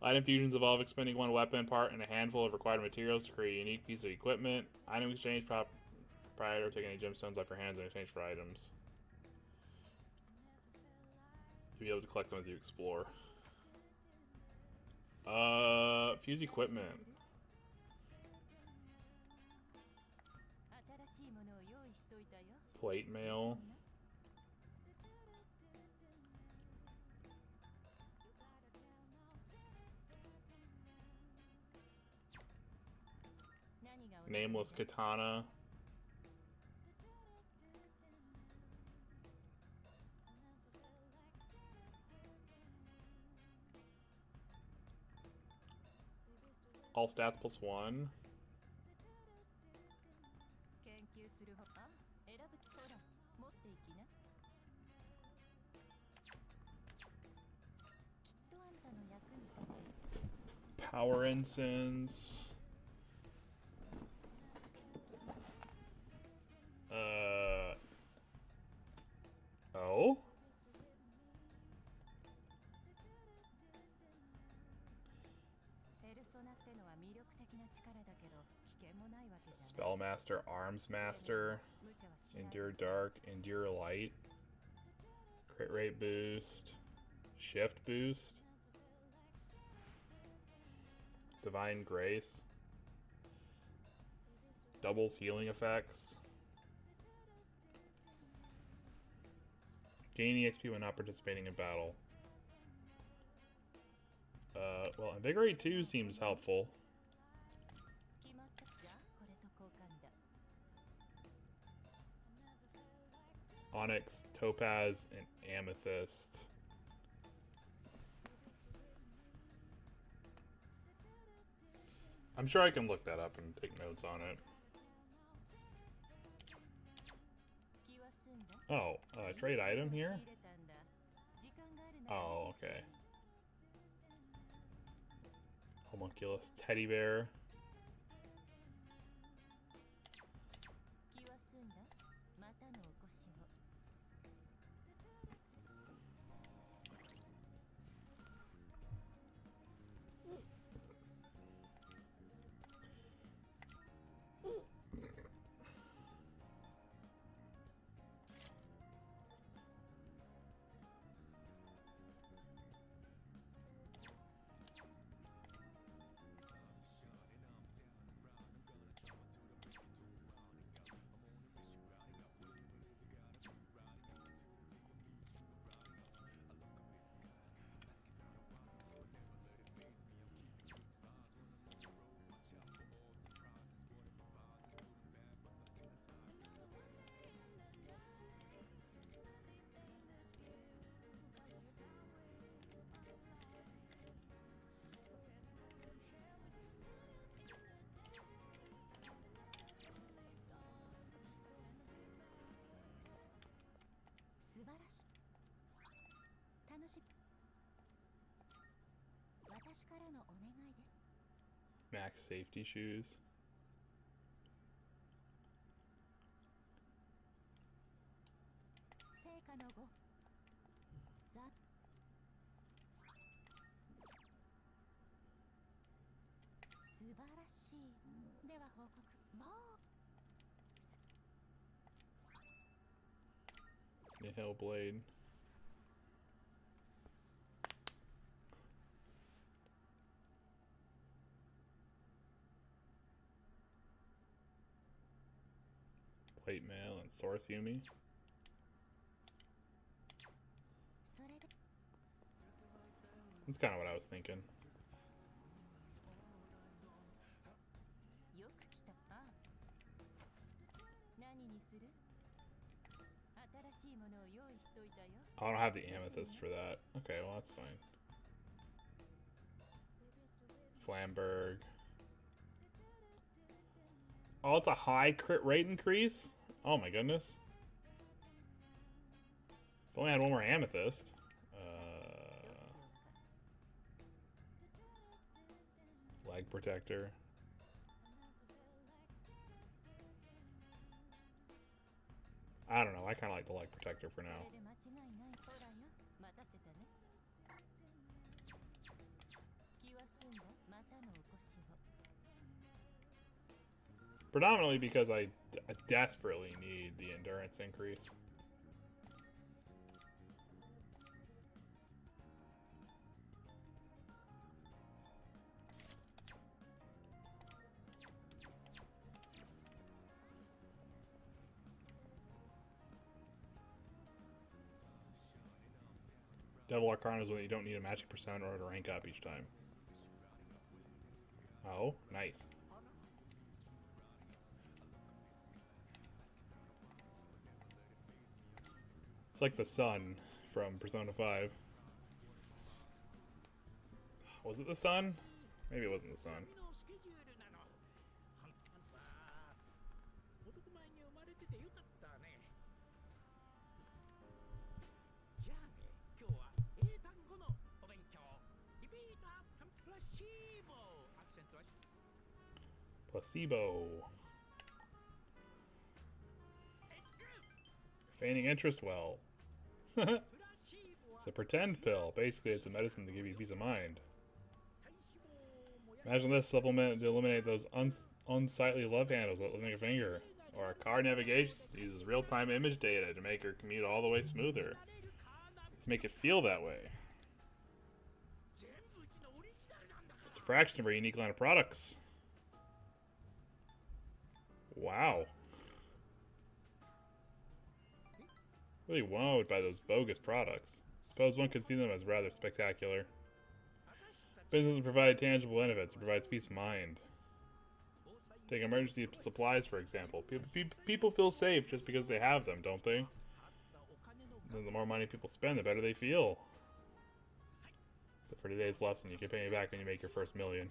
Item fusions involve expending one weapon part and a handful of required materials to create a unique piece of equipment. Item exchange prior to taking any gemstones off your hands in exchange for items. You'll be able to collect them as you explore. Fuse equipment. Plate mail. Nameless katana. All stats +1. Power incense. Oh? Spellmaster, Arms Master, Endure Dark, Endure Light, Crit Rate Boost, Shift Boost, Divine Grace, doubles healing effects, gaining XP when not participating in battle. Well, Invigorate 2 seems helpful. Onyx, Topaz, and Amethyst. I'm sure I can look that up and take notes on it. Oh, trade item here? Oh, okay. Homunculus teddy bear. Max safety shoes. かのござ素晴らしい。では報告。もう The Hellblade. Plate mail and source Yumi. それで That's kind of what I was thinking. よく来た。ああ、何にする？新しいものを用意しといたよ。 I don't have the amethyst for that. Okay, well that's fine. Flamberg. Oh, it's a high crit rate increase? Oh my goodness. If only I had one more amethyst. Leg protector. I don't know. I kind of like the leg protector for now. これで間違いない。ほらよ、待たせたね。気は済んだ。またのお越しを。 Predominantly because I desperately need the endurance increase. Devil Arcana is when you don't need a magic percent in order to rank up each time. Oh, nice. It's like the sun from Persona 5. Was it the sun? Maybe it wasn't the sun. じゃあね、今日は英単語のお勉強。リピートアフタープラシーボ。アクセントは Placebo. Feigning interest well. It's a pretend pill. Basically, it's a medicine to give you peace of mind. Imagine this supplement to eliminate those unsightly love handles that lifting a finger. Or car navigation uses real-time image data to make your commute all the way smoother. Let's make it feel that way. Just a fraction of our unique line of products. Wow. Really wowed by those bogus products. Suppose one could see them as rather spectacular. Business doesn't provide tangible benefits, it provides peace of mind. Take emergency supplies, for example. People feel safe just because they have them, don't they? And the more money people spend, the better they feel. So for today's lesson, you can pay me back when you make your first million.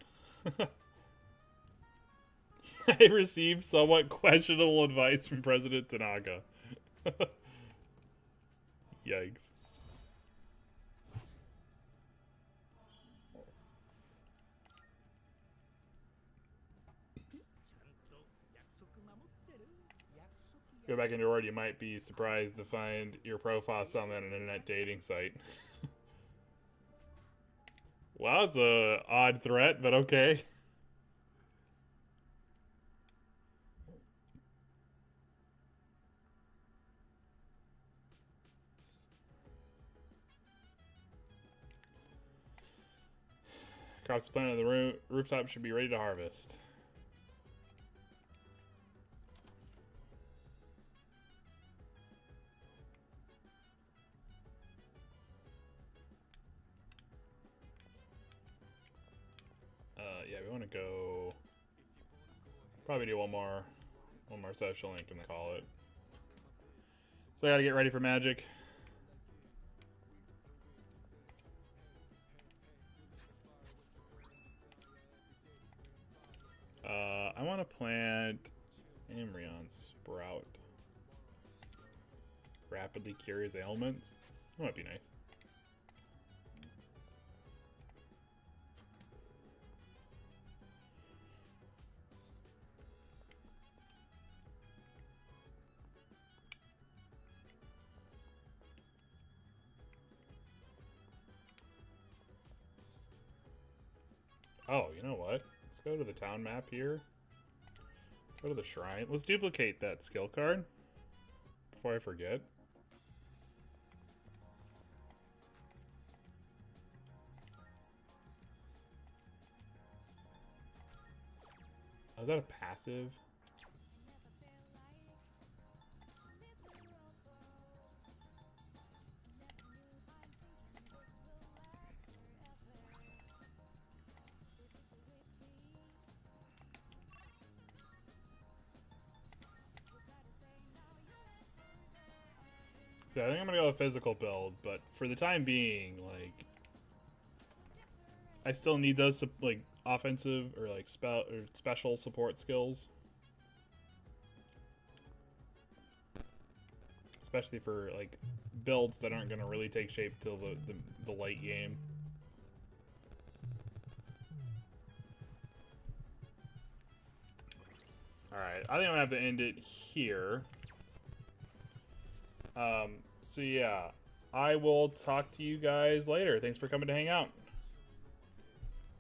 I received somewhat questionable advice from President Tanaka. Yikes. Go back into your word, you might be surprised to find your profile on an internet dating site. Well, that's a odd threat, but okay. Crops the plant on the rooftop should be ready to harvest. Yeah, we want to go. Probably do one more social link and then call it. So I gotta get ready for magic. I want to plant Amryon Sprout. Rapidly cures ailments. That might be nice. Oh, you know what? Let's go to the town map here. Let's go to the shrine. Let's duplicate that skill card before I forget. Oh, is that a passive? Yeah, I think I'm gonna go with physical build, but for the time being, like, I still need those like offensive or like special support skills, especially for like builds that aren't gonna really take shape till the late game. All right, I think I'm gonna have to end it here. So yeah, I will talk to you guys later. Thanks for coming to hang out.